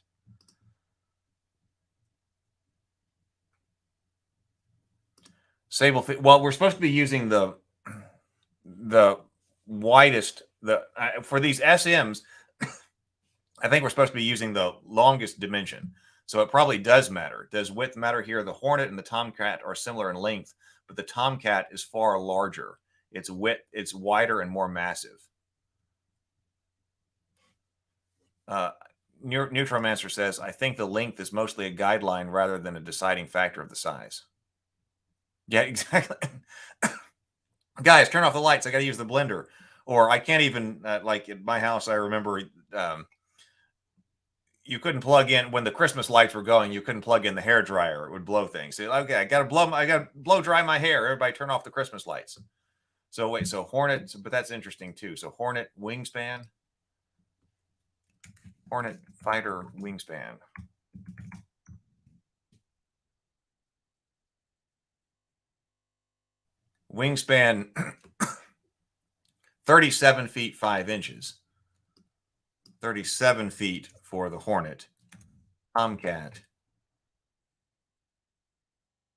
Sable, well, we're supposed to be using the widest for these SMs. I think we're supposed to be using the longest dimension. So it probably does matter. Does width matter here? The Hornet and the Tomcat are similar in length, but the Tomcat is far larger. It's wider and more massive. Neutromancer says, I think the length is mostly a guideline rather than a deciding factor of the size. Yeah, exactly. Guys, turn off the lights. I got to use the blender. Or I can't even, like at my house, I remember you couldn't plug in when the Christmas lights were going. You couldn't plug in the hair dryer; it would blow things. So, okay, I got to blow dry my hair. Everybody, turn off the Christmas lights. So wait, so Hornet, but that's interesting too. So Hornet wingspan, Hornet fighter wingspan. Wingspan 37 feet 5 inches. 37 feet for the Hornet. Tomcat.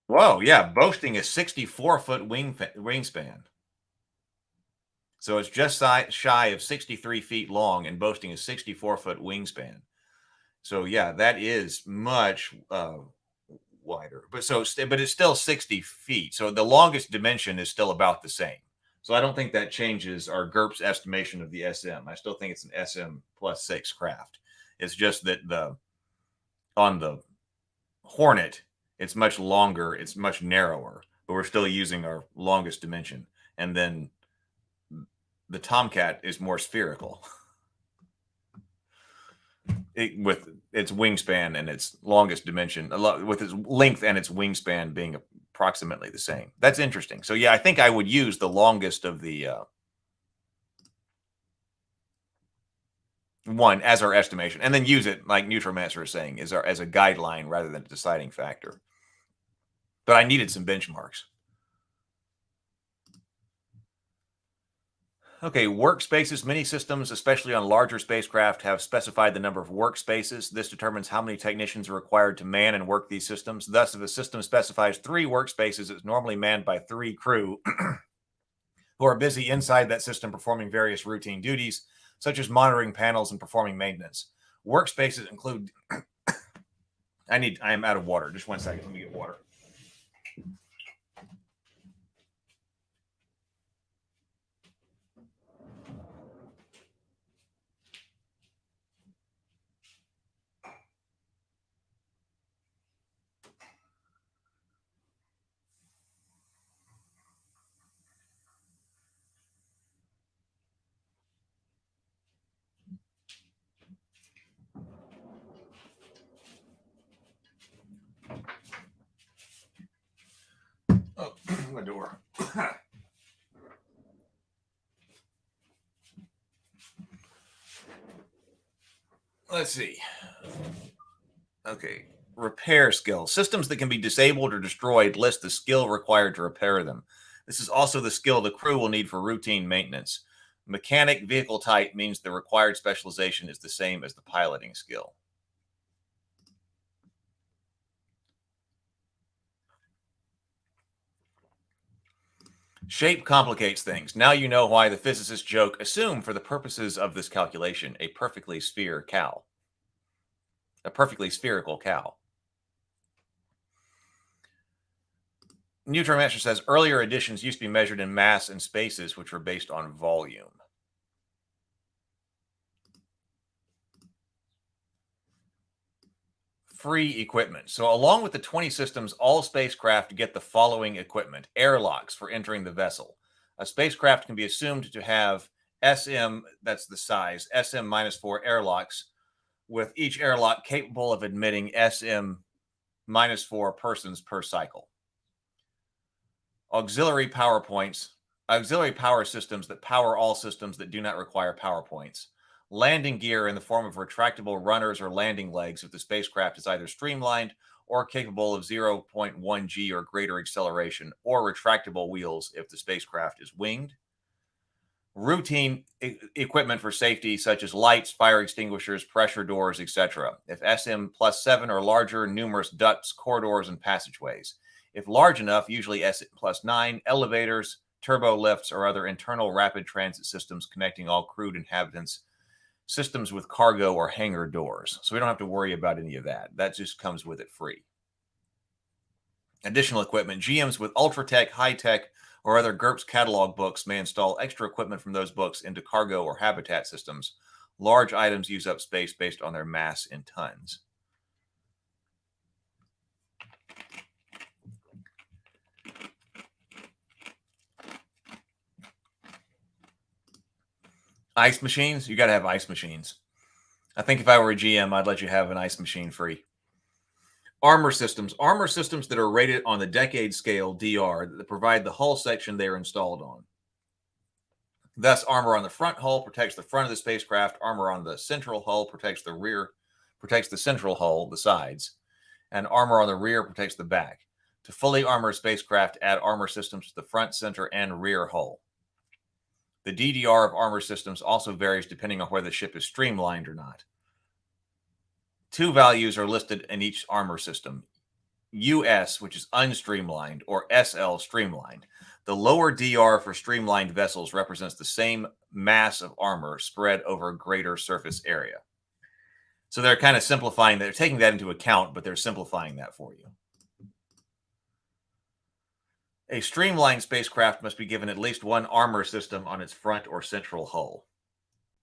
Whoa, yeah, boasting a 64-foot wingspan. So it's just shy of 63 feet long and boasting a 64-foot wingspan. So yeah, that is much wider. But it's still 60 feet. So the longest dimension is still about the same. So I don't think that changes our GURPS estimation of the SM. I still think it's an SM +6 craft. It's just that on the Hornet, it's much longer, it's much narrower, but we're still using our longest dimension. And then the Tomcat is more spherical. With its wingspan and its longest dimension, with its length and its wingspan being approximately the same. That's interesting. So yeah, I think I would use the longest of the one as our estimation, and then use it, like Neutromancer is saying, as a guideline rather than a deciding factor. But I needed some benchmarks. Okay, workspaces. Many systems, especially on larger spacecraft, have specified the number of workspaces. This determines how many technicians are required to man and work these systems. Thus, if a system specifies 3 workspaces, it's normally manned by 3 crew who are busy inside that system performing various routine duties, such as monitoring panels and performing maintenance. Workspaces include... I am out of water. Just 1 second. Let me get water. Oh, my door. Let's see. Okay. Repair skill. Systems that can be disabled or destroyed list the skill required to repair them. This is also the skill the crew will need for routine maintenance. Mechanic vehicle type means the required specialization is the same as the piloting skill. Shape complicates things. Now you know why the physicist joke, assume for the purposes of this calculation, a perfectly spherical cow. Neutron Master says earlier editions used to be measured in mass and spaces, which were based on volume. Free equipment. So along with the 20 systems, all spacecraft get the following equipment. Airlocks for entering the vessel. A spacecraft can be assumed to have SM, that's the size, SM-4 airlocks, with each airlock capable of admitting SM-4 persons per cycle. Auxiliary power systems that power all systems that do not require power points. Landing gear in the form of retractable runners or landing legs if the spacecraft is either streamlined or capable of 0.1 g or greater acceleration, or retractable wheels if the spacecraft is winged. Routine equipment for safety, such as lights, fire extinguishers, pressure doors, etc. If SM+7 or larger, numerous ducts, corridors, and passageways. If large enough, usually SM+9, elevators, turbo lifts, or other internal rapid transit systems connecting all crewed inhabitants, systems with cargo or hangar doors. So we don't have to worry about any of that. That just comes with it free. Additional equipment. GMs with Ultratech, High-Tech, or other GURPS catalog books may install extra equipment from those books into cargo or habitat systems. Large items use up space based on their mass in tons. Ice machines? You got to have ice machines. I think if I were a GM, I'd let you have an ice machine free. Armor systems. Armor systems that are rated on the decade scale, DR, that provide the hull section they are installed on. Thus, armor on the front hull protects the front of the spacecraft. Armor on the central hull protects the rear, protects the central hull, the sides. And armor on the rear protects the back. To fully armor a spacecraft, add armor systems to the front, center, and rear hull. The DDR of armor systems also varies depending on whether the ship is streamlined or not. Two values are listed in each armor system. US, which is unstreamlined, or SL, streamlined. The lower DR for streamlined vessels represents the same mass of armor spread over a greater surface area. So they're kind of simplifying that. They're taking that into account, but they're simplifying that for you. A streamlined spacecraft must be given at least one armor system on its front or central hull.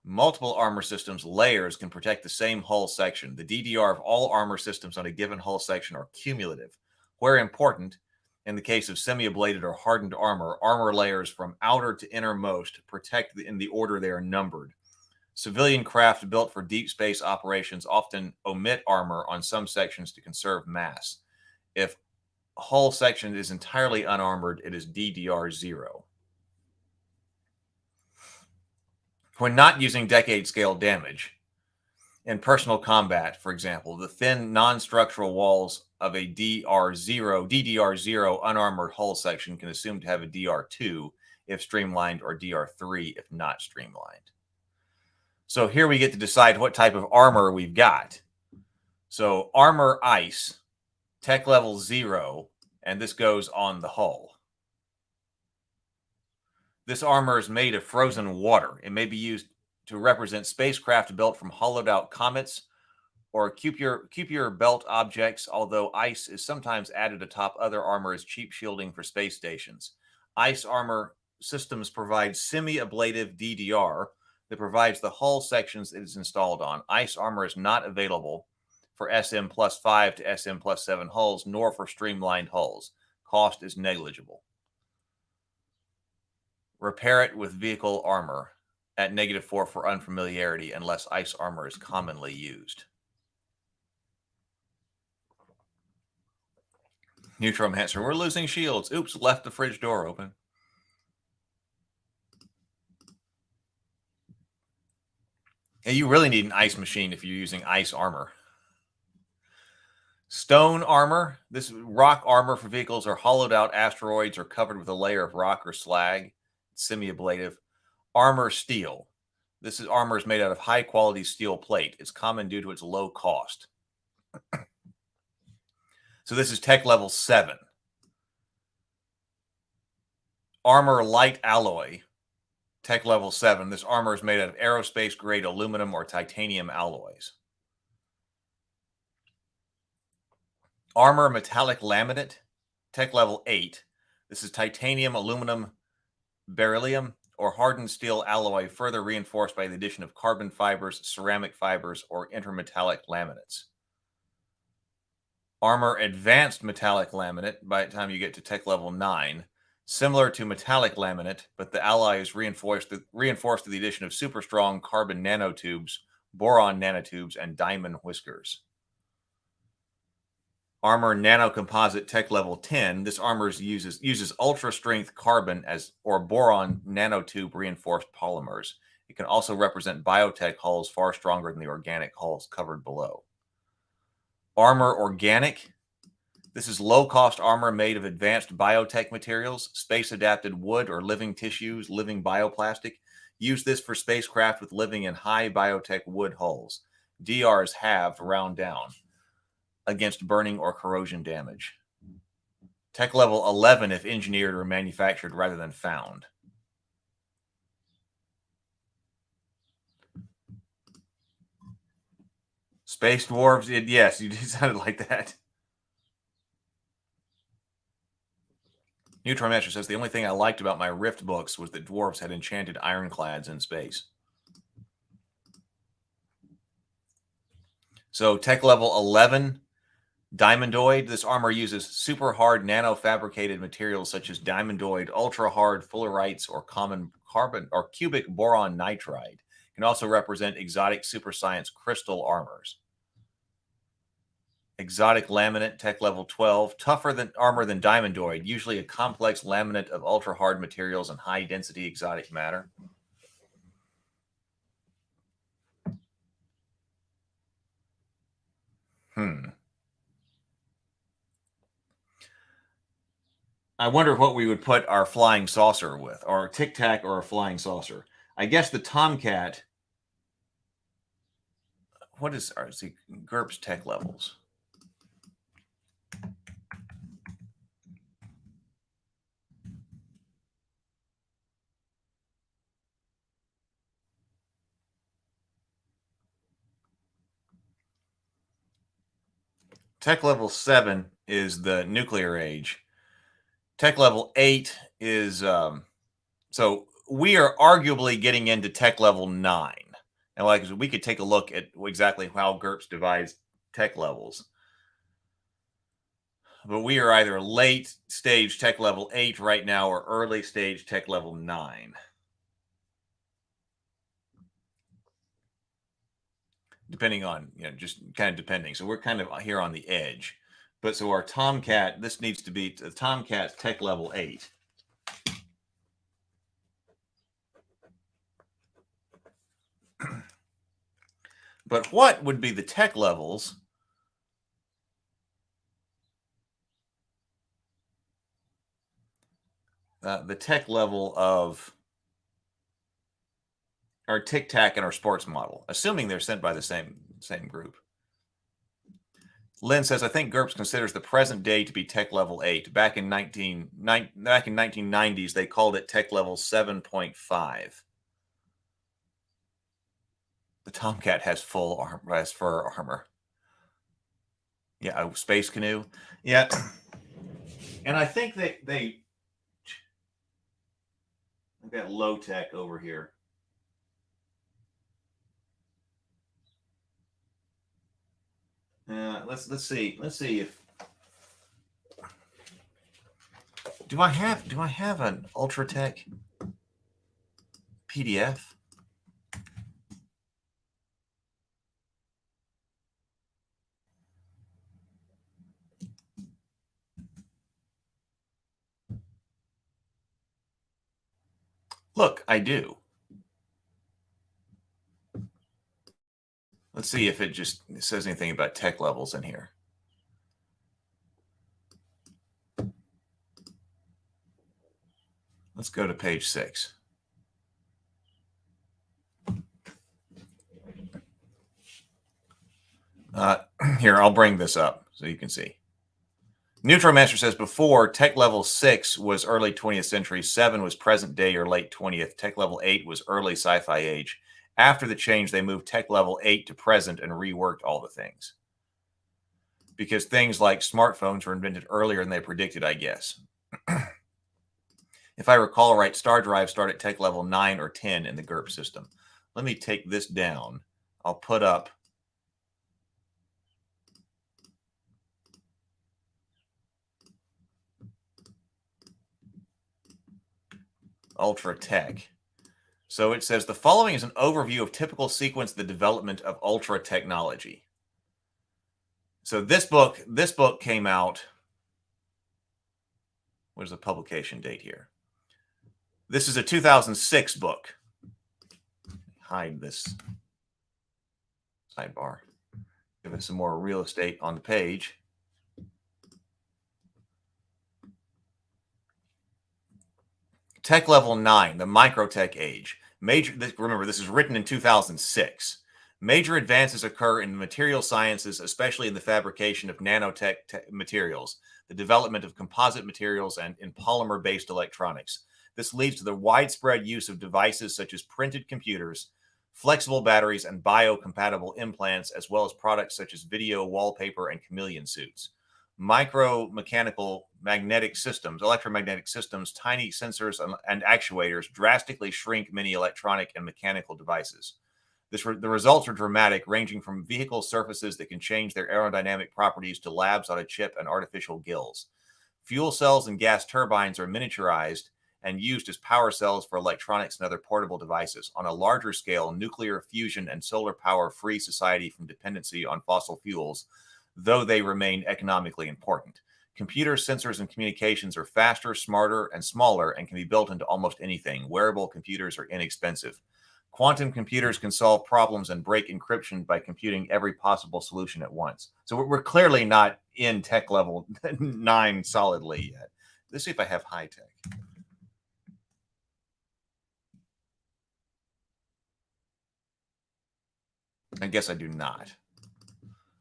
Multiple armor systems layers can protect the same hull section. The DDR of all armor systems on a given hull section are cumulative. Where important, in the case of semi-ablated or hardened armor, armor layers from outer to innermost protect in the order they are numbered. Civilian craft built for deep space operations often omit armor on some sections to conserve mass. If hull section is entirely unarmored, it is DDR 0. When not using decade scale damage, in personal combat, for example, the thin non-structural walls of a DDR0 unarmored hull section can assume to have a DR2 if streamlined, or DR3 if not streamlined. So here we get to decide what type of armor we've got. So armor ice, tech level 0, and this goes on the hull. This armor is made of frozen water. It may be used to represent spacecraft built from hollowed-out comets or cupular belt objects, although ice is sometimes added atop other armor as cheap shielding for space stations. Ice armor systems provide semi-ablative DDR that provides the hull sections it is installed on. Ice armor is not available for SM+5 to SM+7 hulls, nor for streamlined hulls. Cost is negligible. Repair it with vehicle armor at -4 for unfamiliarity unless ice armor is commonly used. Neutral Enhancer. We're losing shields. Oops, left the fridge door open. And you really need an ice machine if you're using ice armor. Stone armor. This rock armor for vehicles are hollowed out asteroids or covered with a layer of rock or slag. Semi-ablative. Armor steel. This armor is made out of high quality steel plate. It's common due to its low cost. So this is tech level 7. Armor light alloy. Tech level 7. This armor is made out of aerospace grade aluminum or titanium alloys. Armor metallic laminate. Tech level 8. This is titanium, aluminum, beryllium, or hardened steel alloy further reinforced by the addition of carbon fibers, ceramic fibers, or intermetallic laminates. Armor advanced metallic laminate by the time you get to tech level 9. Similar to metallic laminate, but the alloy is reinforced through the addition of super strong carbon nanotubes, boron nanotubes, and diamond whiskers. Armor nanocomposite tech level 10. This armor uses ultra strength carbon or boron nanotube reinforced polymers. It can also represent biotech hulls far stronger than the organic hulls covered below. Armor organic. This is low-cost armor made of advanced biotech materials, space-adapted wood or living tissues, living bioplastic. Use this for spacecraft with living in high biotech wood hulls. DR is halved, round down, against burning or corrosion damage. Tech level 11 if engineered or manufactured rather than found. Space dwarves, yes, you sounded like that. Neutron Master says, the only thing I liked about my Rift books was that dwarves had enchanted ironclads in space. So tech level 11, diamondoid. This armor uses super hard nano-fabricated materials such as diamondoid, ultra hard fullerenes, or common carbon or cubic boron nitride. It can also represent exotic super science crystal armors. Exotic laminate, tech level 12, tougher than armor than diamondoid, usually a complex laminate of ultra hard materials and high density exotic matter. I wonder what we would put our flying saucer with, or a Tic Tac or a flying saucer. I guess the Tomcat. What is our GURPS tech levels? Tech level 7 is the nuclear age. Tech level 8 is, so we are arguably getting into tech level 9. And like we could take a look at exactly how GURPS divides tech levels. But we are either late stage tech level 8 right now or early stage tech level 9. Depending on, just kind of depending. So we're kind of here on the edge. But so our Tomcat, this needs to be the Tomcat's tech level 8. But what would be the tech levels? The tech level of our Tic Tac and our sports model, assuming they're sent by the same group. Lynn says, I think GURPS considers the present day to be tech level 8. Back in 1990s, they called it tech level 7.5. The Tomcat has full fur armor. Yeah, a space canoe. Yeah. And I think they've got low tech over here. Let's see if do I have an Ultra Tech PDF? Look, I do. Let's see if it just says anything about tech levels in here. Let's go to page 6. Here, I'll bring this up so you can see. Neutromaster says before, tech level 6 was early 20th century, 7 was present day or late 20th, tech level 8 was early sci-fi age. After the change, they moved tech level 8 to present and reworked all the things. Because things like smartphones were invented earlier than they predicted, I guess. If I recall right, star drives start at tech level 9 or 10 in the GURPS system. Let me take this down. I'll put up Ultra Tech. So it says the following is an overview of typical sequence of the development of ultra technology. So this book came out. What is the publication date here? This is a 2006 book. Hide this sidebar. Give it some more real estate on the page. Tech level 9, the microtech age. Remember, this is written in 2006. Major advances occur in the material sciences, especially in the fabrication of nanotech materials, the development of composite materials, and in polymer-based electronics. This leads to the widespread use of devices such as printed computers, flexible batteries, and biocompatible implants, as well as products such as video, wallpaper, and chameleon suits. Electromagnetic systems, tiny sensors and actuators drastically shrink many electronic and mechanical devices. The results are dramatic, ranging from vehicle surfaces that can change their aerodynamic properties to labs on a chip and artificial gills. Fuel cells and gas turbines are miniaturized and used as power cells for electronics and other portable devices. On a larger scale, nuclear fusion and solar power free society from dependency on fossil fuels, though they remain economically important. Computers, sensors, and communications are faster, smarter, and smaller and can be built into almost anything. Wearable computers are inexpensive. Quantum computers can solve problems and break encryption by computing every possible solution at once. So we're clearly not in tech level 9 solidly yet. Let's see if I have high tech. I guess I do not.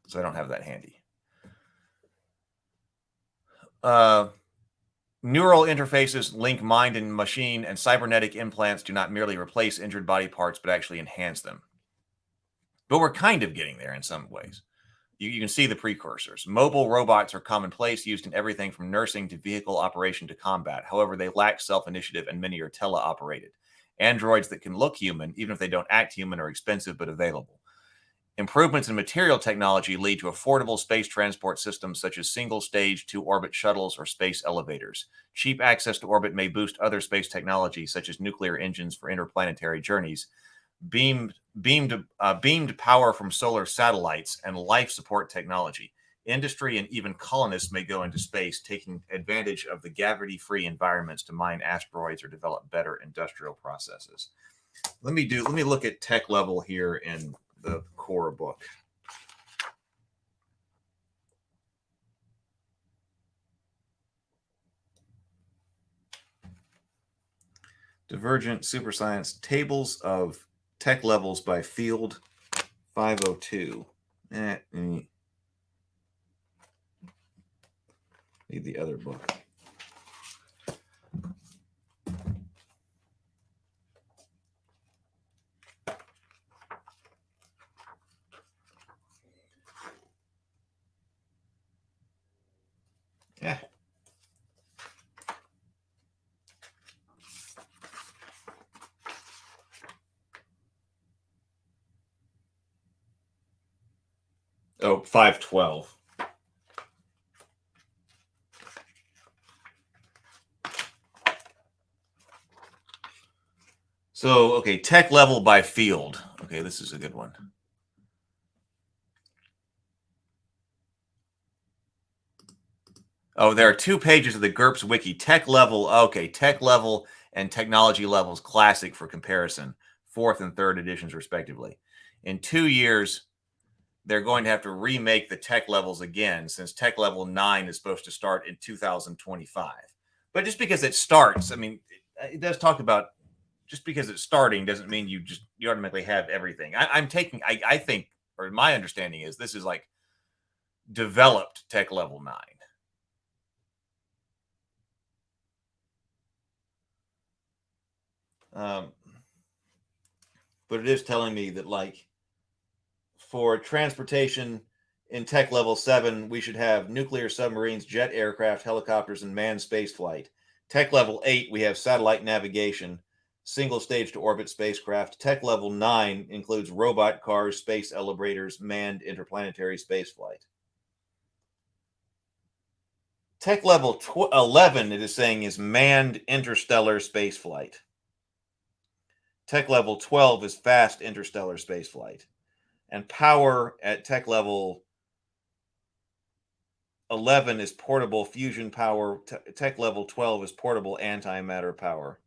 So I don't have that handy. Neural interfaces link mind and machine, and cybernetic implants do not merely replace injured body parts, but actually enhance them. But we're kind of getting there in some ways. You can see the precursors. Mobile robots are commonplace, used in everything from nursing to vehicle operation to combat. However, they lack self-initiative, and many are teleoperated. Androids that can look human, even if they don't act human, are expensive but available. Improvements in material technology lead to affordable space transport systems such as single-stage to-orbit shuttles or space elevators. Cheap access to orbit may boost other space technology, such as nuclear engines for interplanetary journeys, beamed power from solar satellites, and life support technology. Industry and even colonists may go into space, taking advantage of the gravity-free environments to mine asteroids or develop better industrial processes. Let me look at tech level here in the core book. Divergent Super Science Tables of Tech Levels by Field 502. Need the other book. Yeah. Oh, 512. So, okay, tech level by field. Okay, this is a good one. Oh, there are 2 pages of the GURPS wiki. Tech level, okay, tech level and technology levels classic for comparison, 4th and 3rd editions respectively. In 2 years, they're going to have to remake the tech levels again, since tech level 9 is supposed to start in 2025. But just because it starts, I mean, it does talk about just because it's starting doesn't mean you automatically have everything. I think, or my understanding is this is like developed tech level 9. But it is telling me that, like, for transportation in tech level 7, we should have nuclear submarines, jet aircraft, helicopters, and manned space flight. Tech level 8, we have satellite navigation, single stage to orbit spacecraft. Tech level 9 includes robot cars, space elevators, manned interplanetary space flight. Tech level 11, it is saying, is manned interstellar space flight. Tech level 12 is fast interstellar space flight. And power at tech level 11 is portable fusion power. Tech level 12 is portable antimatter power.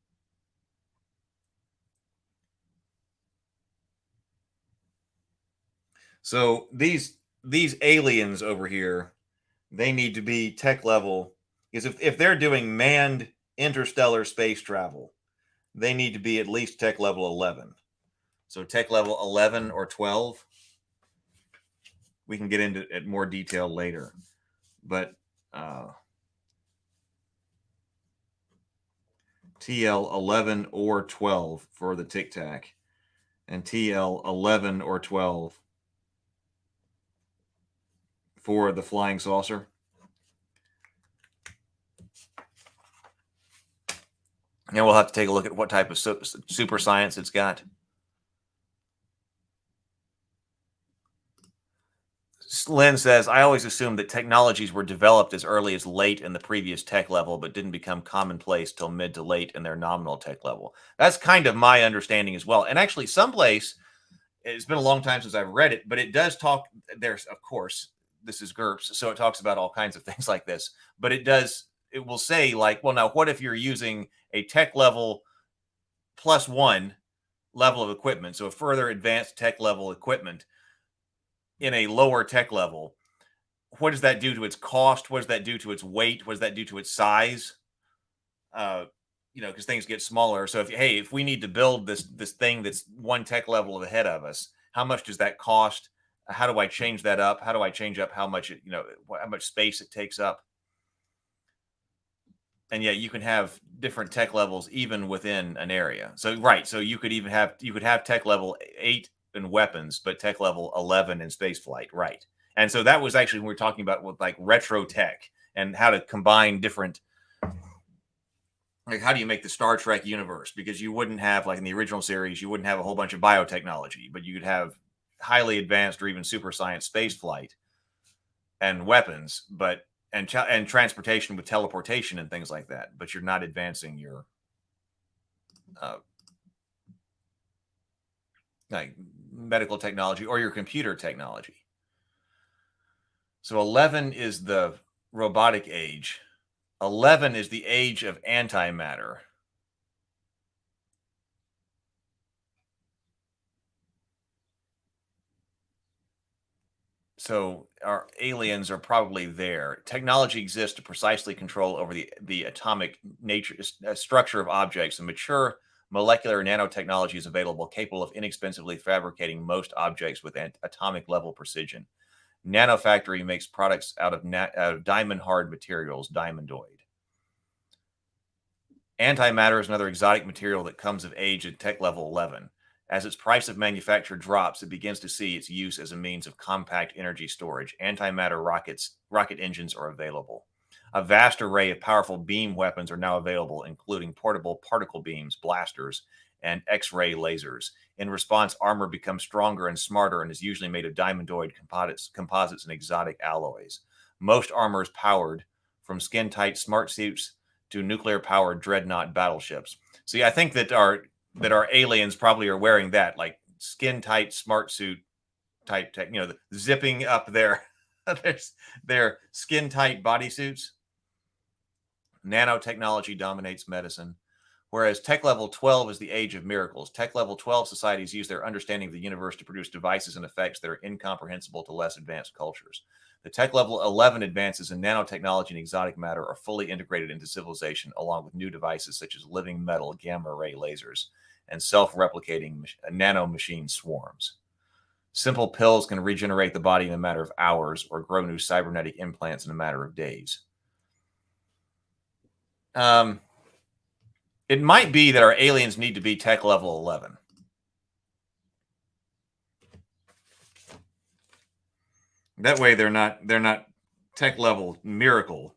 So these aliens over here, they need to be tech level, because if they're doing manned interstellar space travel, they need to be at least tech level 11. So tech level 11 or 12. We can get into it more detail later. But TL 11 or 12 for the Tic Tac, and TL 11 or 12 for the Flying Saucer. And we'll have to take a look at what type of super science it's got. Lynn says, I always assumed that technologies were developed as early as late in the previous tech level, but didn't become commonplace till mid to late in their nominal tech level. That's kind of my understanding as well. And actually, someplace, it's been a long time since I've read it, but it does talk, there's, of course, this is GURPS, so it talks about all kinds of things like this, but it will say, like, well, now what if you're using a tech level +1 level of equipment, so a further advanced tech level equipment in a lower tech level? What does that do to its cost? What does that do to its weight? What does that do to its size? Because things get smaller. So if we need to build this thing that's 1 tech level ahead of us, how much does that cost? How do I change that up? How do I change up how much how much space it takes up? And yet you can have different tech levels even within an area. So you could have tech level 8 in weapons, but tech level 11 in space flight, right? And so that was actually when we were talking about with like retro tech and how to combine different, like how do you make the Star Trek universe? Because you wouldn't have, like in the original series, you wouldn't have a whole bunch of biotechnology, but you could have highly advanced or even super science space flight and weapons, and transportation with teleportation and things like that. But you're not advancing your like medical technology or your computer technology. So 11 is the robotic age. 11 is the age of antimatter. So our aliens are probably there. Technology exists to precisely control over the atomic structure of objects, and mature molecular nanotechnology is available, capable of inexpensively fabricating most objects with atomic level precision. Nanofactory makes products out of diamond-hard materials, diamondoid. Antimatter is another exotic material that comes of age at tech level 11. As its price of manufacture drops, it begins to see its use as a means of compact energy storage. Antimatter rocket engines are available. A vast array of powerful beam weapons are now available, including portable particle beams, blasters, and X-ray lasers. In response, armor becomes stronger and smarter and is usually made of diamondoid composites and exotic alloys. Most armor is powered from skin-tight smart suits to nuclear-powered dreadnought battleships. See, I think that our aliens probably are wearing that, like skin-tight smart suit type tech, zipping up their skin-tight bodysuits. Nanotechnology dominates medicine, whereas tech level 12 is the age of miracles. Tech level 12 societies use their understanding of the universe to produce devices and effects that are incomprehensible to less advanced cultures. The tech level 11 advances in nanotechnology and exotic matter are fully integrated into civilization, along with new devices such as living metal, gamma ray lasers, and self-replicating nanomachine swarms. Simple pills can regenerate the body in a matter of hours or grow new cybernetic implants in a matter of days. It might be that our aliens need to be tech level 11. That way they're not tech level miracle.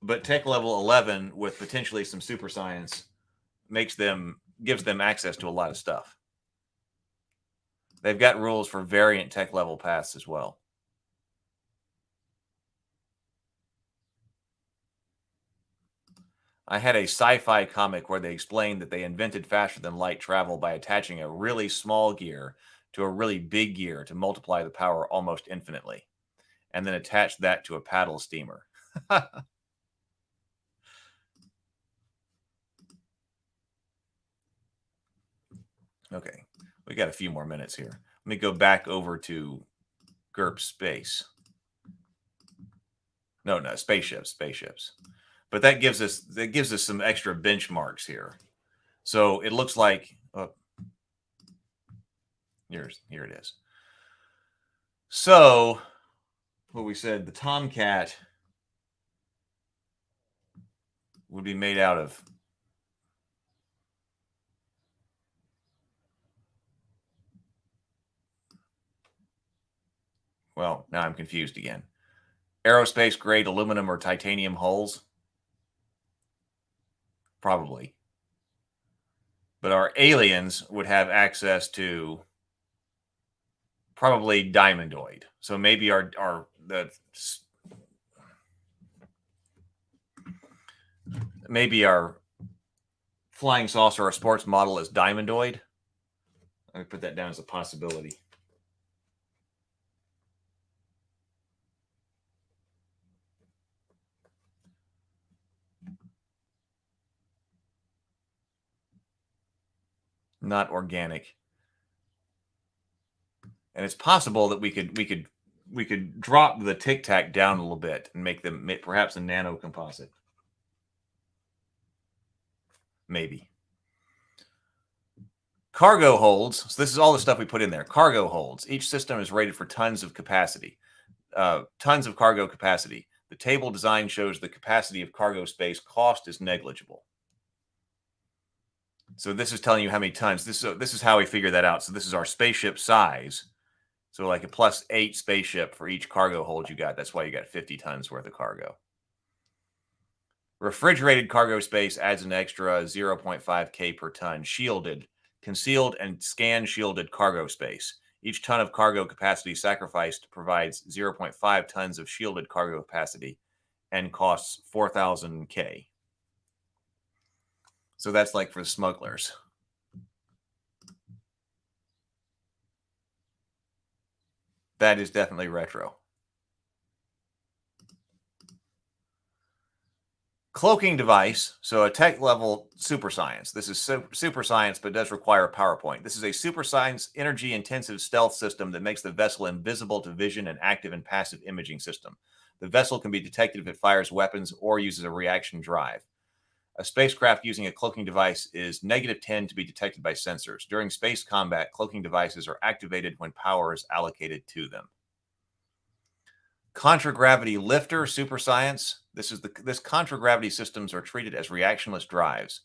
But tech level 11 with potentially some super science gives them access to a lot of stuff. They've got rules for variant tech level paths as well. I had a sci-fi comic where they explained that they invented faster than light travel by attaching a really small gear to a really big gear to multiply the power almost infinitely, and then attach that to a paddle steamer. Okay, we got a few more minutes here. Let me go back over to GURPS space. No, spaceships. But that gives us some extra benchmarks here. So it looks like here it is. So what we said, the Tomcat would be made out of well, now I'm confused again. Aerospace grade aluminum or titanium hulls. Probably. But our aliens would have access to probably diamondoid. So maybe maybe our flying saucer or sports model is diamondoid. Let me put that down as a possibility. Not organic. And it's possible that we could drop the Tic Tac down a little bit and make them perhaps a nano composite. Maybe. Cargo holds. So this is all the stuff we put in there. Cargo holds. Each system is rated for tons of capacity. Tons of cargo capacity. The table design shows the capacity of cargo space. Cost is negligible. So this is telling you how many tons. This is how we figure that out. So this is our spaceship size. So like a +8 spaceship for each cargo hold you got. That's why you got 50 tons worth of cargo. Refrigerated cargo space adds an extra 0.5 K per ton. Shielded, concealed, and scan shielded cargo space. Each ton of cargo capacity sacrificed provides 0.5 tons of shielded cargo capacity and costs 4,000 K. So that's like for the smugglers. That is definitely retro. Cloaking device. So a tech level super science. This is super science, but does require a PowerPoint. This is a super science energy intensive stealth system that makes the vessel invisible to vision and active and passive imaging system. The vessel can be detected if it fires weapons or uses a reaction drive. A spacecraft using a cloaking device is -10 to be detected by sensors. During space combat, cloaking devices are activated when power is allocated to them. Contragravity lifter, super science. This contragravity systems are treated as reactionless drives.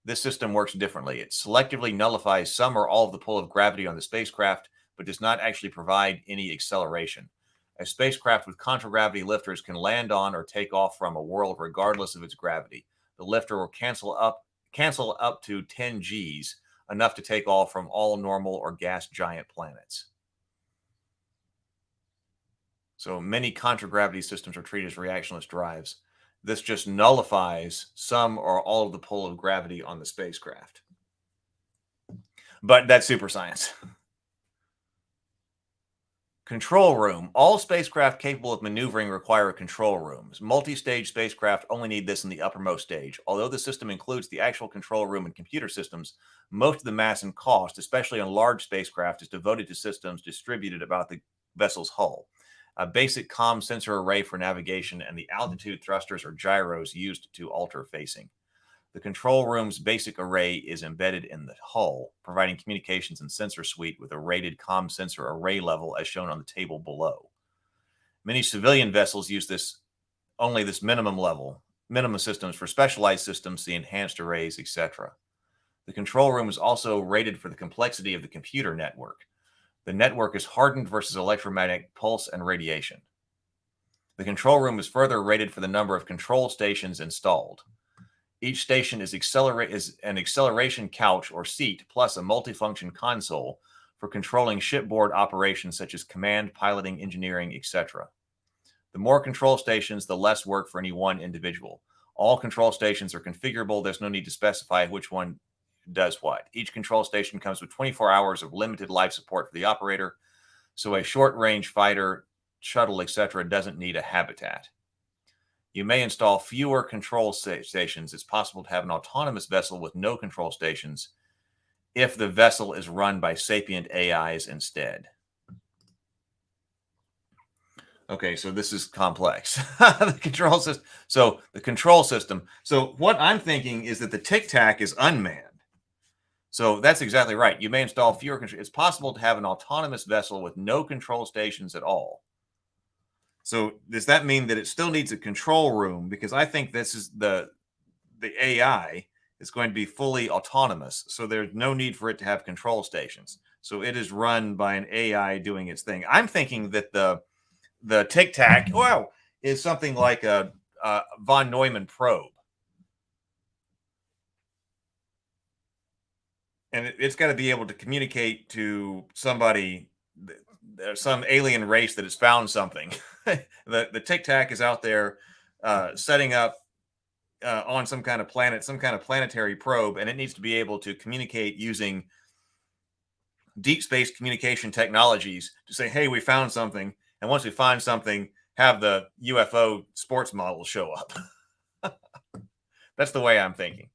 This system works differently. It selectively nullifies some or all of the pull of gravity on the spacecraft, but does not actually provide any acceleration. A spacecraft with contragravity lifters can land on or take off from a world regardless of its gravity. The lifter will cancel up to 10 Gs, enough to take off from all normal or gas giant planets. So many contragravity systems are treated as reactionless drives. This just nullifies some or all of the pull of gravity on the spacecraft. But that's super science. Control room. All spacecraft capable of maneuvering require control rooms. Multi-stage spacecraft only need this in the uppermost stage. Although the system includes the actual control room and computer systems, most of the mass and cost, especially on large spacecraft, is devoted to systems distributed about the vessel's hull. A basic comm sensor array for navigation and the altitude thrusters or gyros used to alter facing. The control room's basic array is embedded in the hull, providing communications and sensor suite with a rated comm sensor array level as shown on the table below. Many civilian vessels use this minimum systems. For specialized systems, the enhanced arrays, etc. The control room is also rated for the complexity of the computer network. The network is hardened versus electromagnetic pulse and radiation. The control room is further rated for the number of control stations installed. Each station is an acceleration couch or seat plus a multifunction console for controlling shipboard operations such as command, piloting, engineering, etc. The more control stations, the less work for any one individual. All control stations are configurable. There's no need to specify which one does what. Each control station comes with 24 hours of limited life support for the operator, so a short-range fighter, shuttle, etc. doesn't need a habitat. You may install fewer control stations. It's possible to have an autonomous vessel with no control stations if the vessel is run by sapient AIs instead. Okay, so this is complex. The control system. So the control system. So what I'm thinking is that the Tic Tac is unmanned. So that's exactly right. You may install fewer control. It's possible to have an autonomous vessel with no control stations at all. So does that mean that it still needs a control room? Because I think this is the AI is going to be fully autonomous. So there's no need for it to have control stations. So it is run by an AI doing its thing. I'm thinking that the Tic Tac, is something like a von Neumann probe. And it's got to be able to communicate to somebody, some alien race that has found something. The Tic Tac is out there setting up on some kind of planet, some kind of planetary probe, and it needs to be able to communicate using deep space communication technologies to say, hey, we found something. And once we find something, have the UFO sports model show up. That's the way I'm thinking.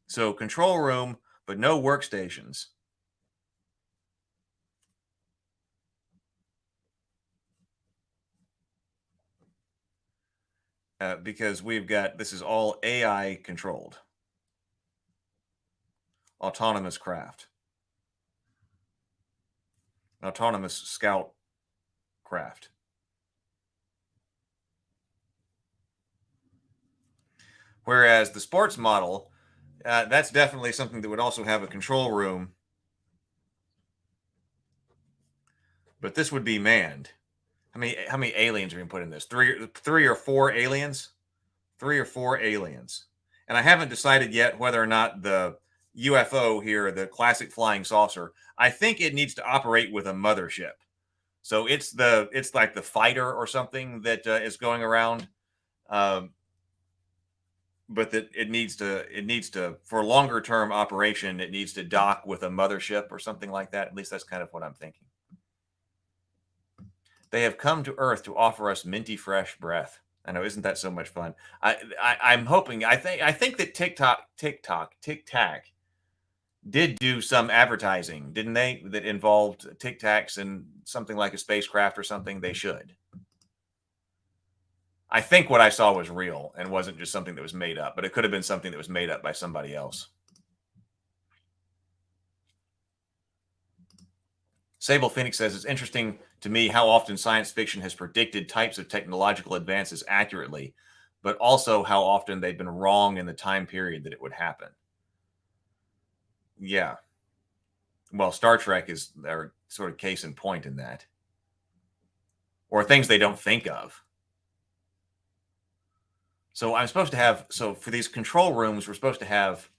So control room, but no workstations. Because we've got, this is all AI controlled. Autonomous craft. Autonomous scout craft. Whereas the sports model, that's definitely something that would also have a control room. But this would be manned. How many aliens are being put in this? Three or four aliens? 3 or 4 aliens. And I haven't decided yet whether or not the UFO here, the classic flying saucer, I think it needs to operate with a mothership. So it's like the fighter or something that is going around. But that it needs to, for longer term operation, it needs to dock with a mothership or something like that. At least that's kind of what I'm thinking. They have come to Earth to offer us minty fresh breath. I know, isn't that so much fun? I'm hoping. I think that Tic Tac did do some advertising, didn't they? That involved Tic Tacs and something like a spacecraft or something. They should. I think what I saw was real and wasn't just something that was made up, but it could have been something that was made up by somebody else. Sable Phoenix says, it's interesting to me how often science fiction has predicted types of technological advances accurately, but also how often they've been wrong in the time period that it would happen. Yeah. Well, Star Trek is their sort of case in point in that. Or things they don't think of. So I'm supposed to have, so for these control rooms, we're supposed to have,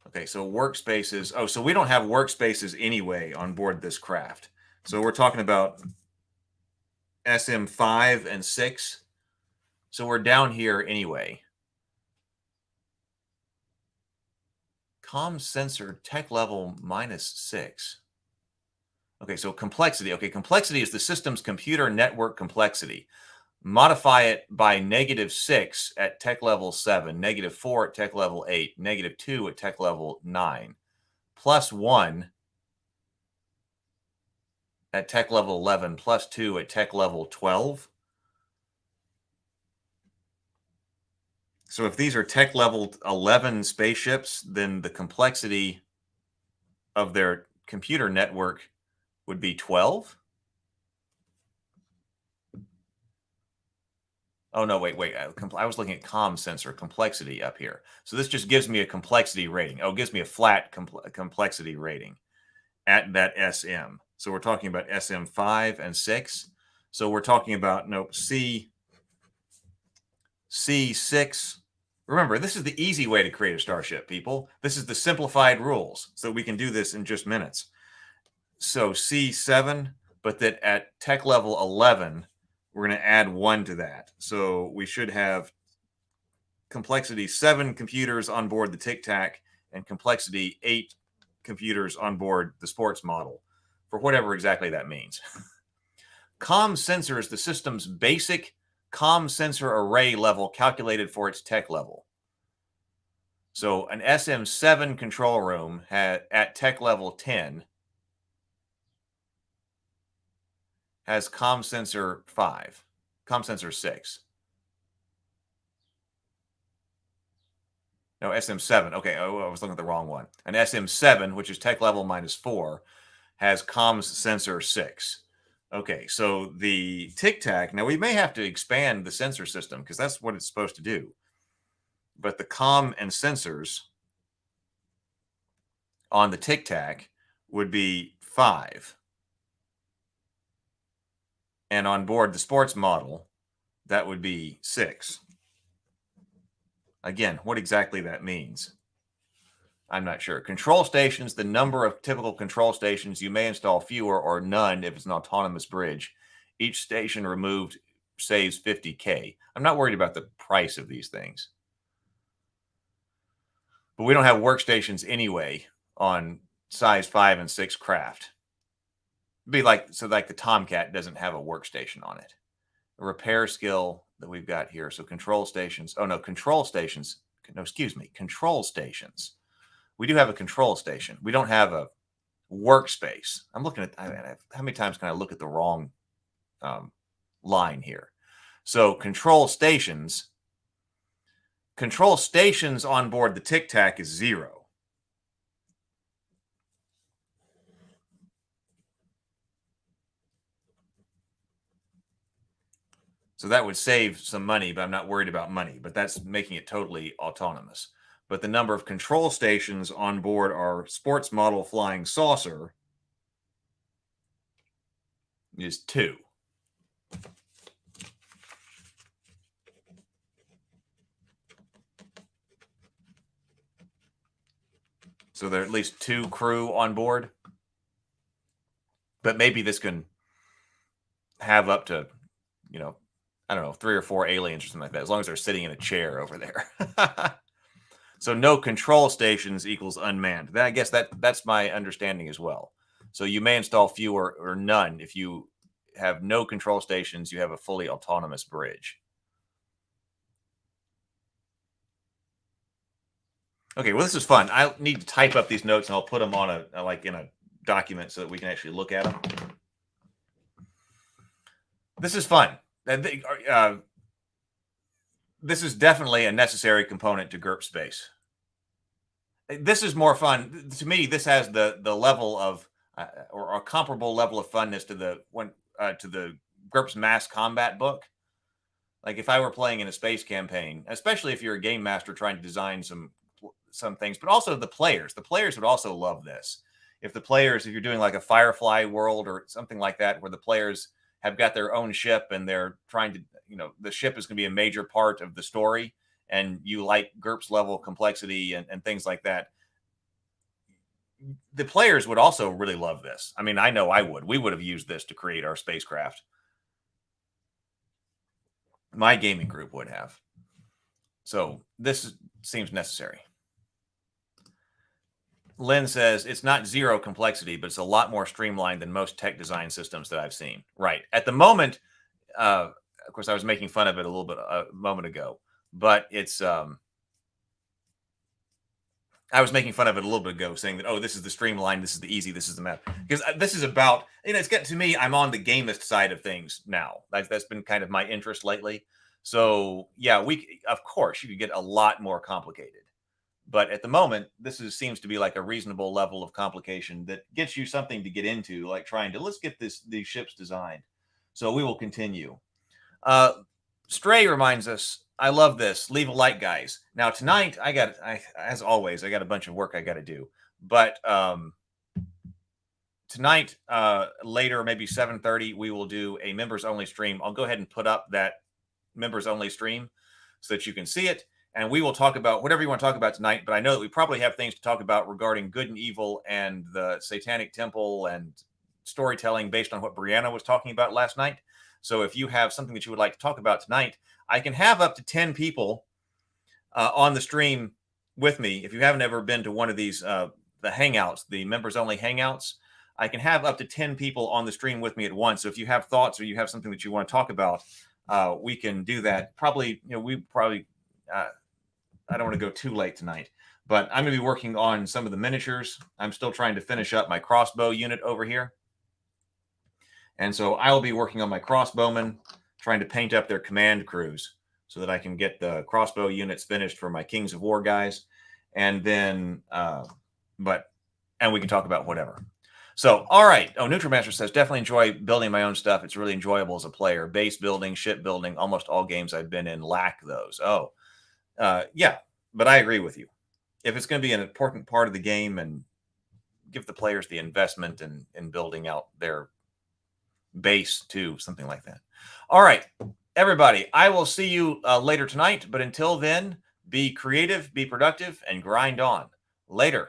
okay, so workspaces. Oh, so we don't have workspaces anyway on board this craft. So we're talking about SM5 and 6. So we're down here anyway. Comm sensor tech level -6. Okay, so complexity. Okay, complexity is the system's computer network complexity. Modify it by -6 at tech level 7, -4 at tech level 8, -2 at tech level 9, +1 at tech level 11, +2 at tech level 12. So if these are tech level 11 spaceships, then the complexity of their computer network would be 12. Oh, no, wait. I was looking at comm sensor complexity up here. So this just gives me a complexity rating. Oh, it gives me a flat complexity rating at that SM. So we're talking about SM5 and 6. So we're talking about, nope, C6. Remember, this is the easy way to create a starship, people. This is the simplified rules. So we can do this in just minutes. So C7, but that at tech level 11, we're going to add 1 to that. So we should have complexity 7 computers on board the Tic Tac and complexity 8 computers on board the sports model, for whatever exactly that means. Comm sensor is the system's basic comm sensor array level calculated for its tech level. So an SM7 control room at tech level 10 has comm sensor 5, comm sensor 6. No, SM7. Okay, I was looking at the wrong one. An SM7, which is tech level -4, has comms sensor 6. Okay, so the Tic Tac, now we may have to expand the sensor system because that's what it's supposed to do. But the comm and sensors on the Tic Tac would be 5. And on board the sports model, that would be 6. Again, what exactly that means, I'm not sure. Control stations, the number of typical control stations, you may install fewer or none if it's an autonomous bridge. Each station removed saves 50K. I'm not worried about the price of these things. But we don't have workstations anyway on size 5 and 6 craft. It'd be like, so like the Tomcat doesn't have a workstation on it. A repair skill that we've got here. So control stations. Oh, no, control stations. No, excuse me. Control stations. We do have a control station. We don't have a workspace. I'm looking at, how many times can I look at the wrong line here? So control stations on board the Tic Tac is 0. So that would save some money, but I'm not worried about money. But that's making it totally autonomous. But the number of control stations on board our sports model flying saucer is 2. So there are at least 2 crew on board. But maybe this can have up to, you know, I don't know, 3 or 4 aliens or something like that, as long as they're sitting in a chair over there. So no control stations equals unmanned. I guess that's my understanding as well. So you may install fewer or none. If you have no control stations, you have a fully autonomous bridge. Okay, well, this is fun. I need to type up these notes and I'll put them on in a document so that we can actually look at them. This is fun. This is definitely a necessary component to GURPS space. This is more fun to me. This has the level of or a comparable level of funness to the GURPS Mass Combat book. Like if I were playing in a space campaign, especially if you're a game master trying to design some things, but also the players would also love this. If you're doing like a Firefly world or something like that, where the players have got their own ship and they're trying to, the ship is going to be a major part of the story, and you like GURPS level complexity and things like that, the players would also really love this. I mean, I know I would. We would have used this to create our spacecraft. My gaming group would have. So this seems necessary. Lynn says it's not zero complexity, but it's a lot more streamlined than most tech design systems that I've seen. Right. At the moment, of course, I was making fun of it a little bit a moment ago, but it's I was making fun of it a little bit ago, saying that, oh, this is the streamline, this is the easy, this is the map. Because this is about, it's getting to me, I'm on the gamist side of things now. That's been kind of my interest lately. So yeah, of course, you could get a lot more complicated. But at the moment, seems to be like a reasonable level of complication that gets you something to get into, like let's get these ships designed. So we will continue. Stray reminds us, I love this. Leave a like, guys. Now tonight, as always, I got a bunch of work I got to do. But tonight, later, maybe 7:30, we will do a members only stream. I'll go ahead and put up that members only stream so that you can see it. And we will talk about whatever you want to talk about tonight. But I know that we probably have things to talk about regarding good and evil and the Satanic Temple and storytelling based on what Brianna was talking about last night. So if you have something that you would like to talk about tonight, I can have up to 10 people on the stream with me. If you haven't ever been to one of these, the Hangouts, the members only Hangouts, I can have up to 10 people on the stream with me at once. So if you have thoughts or you have something that you want to talk about, we can do that. Probably, I don't want to go too late tonight, but I'm going to be working on some of the miniatures. I'm still trying to finish up my crossbow unit over here. And so I'll be working on my crossbowmen, trying to paint up their command crews so that I can get the crossbow units finished for my Kings of War guys. And then, and we can talk about whatever. So, all right. Oh, Nutrimaster says, definitely enjoy building my own stuff. It's really enjoyable as a player. Base building, ship building, almost all games I've been in lack those. Oh, yeah, but I agree with you. If it's going to be an important part of the game and give the players the investment in building out their base too, something like that. All right, everybody, I will see you later tonight. But until then, be creative, be productive, and grind on. Later.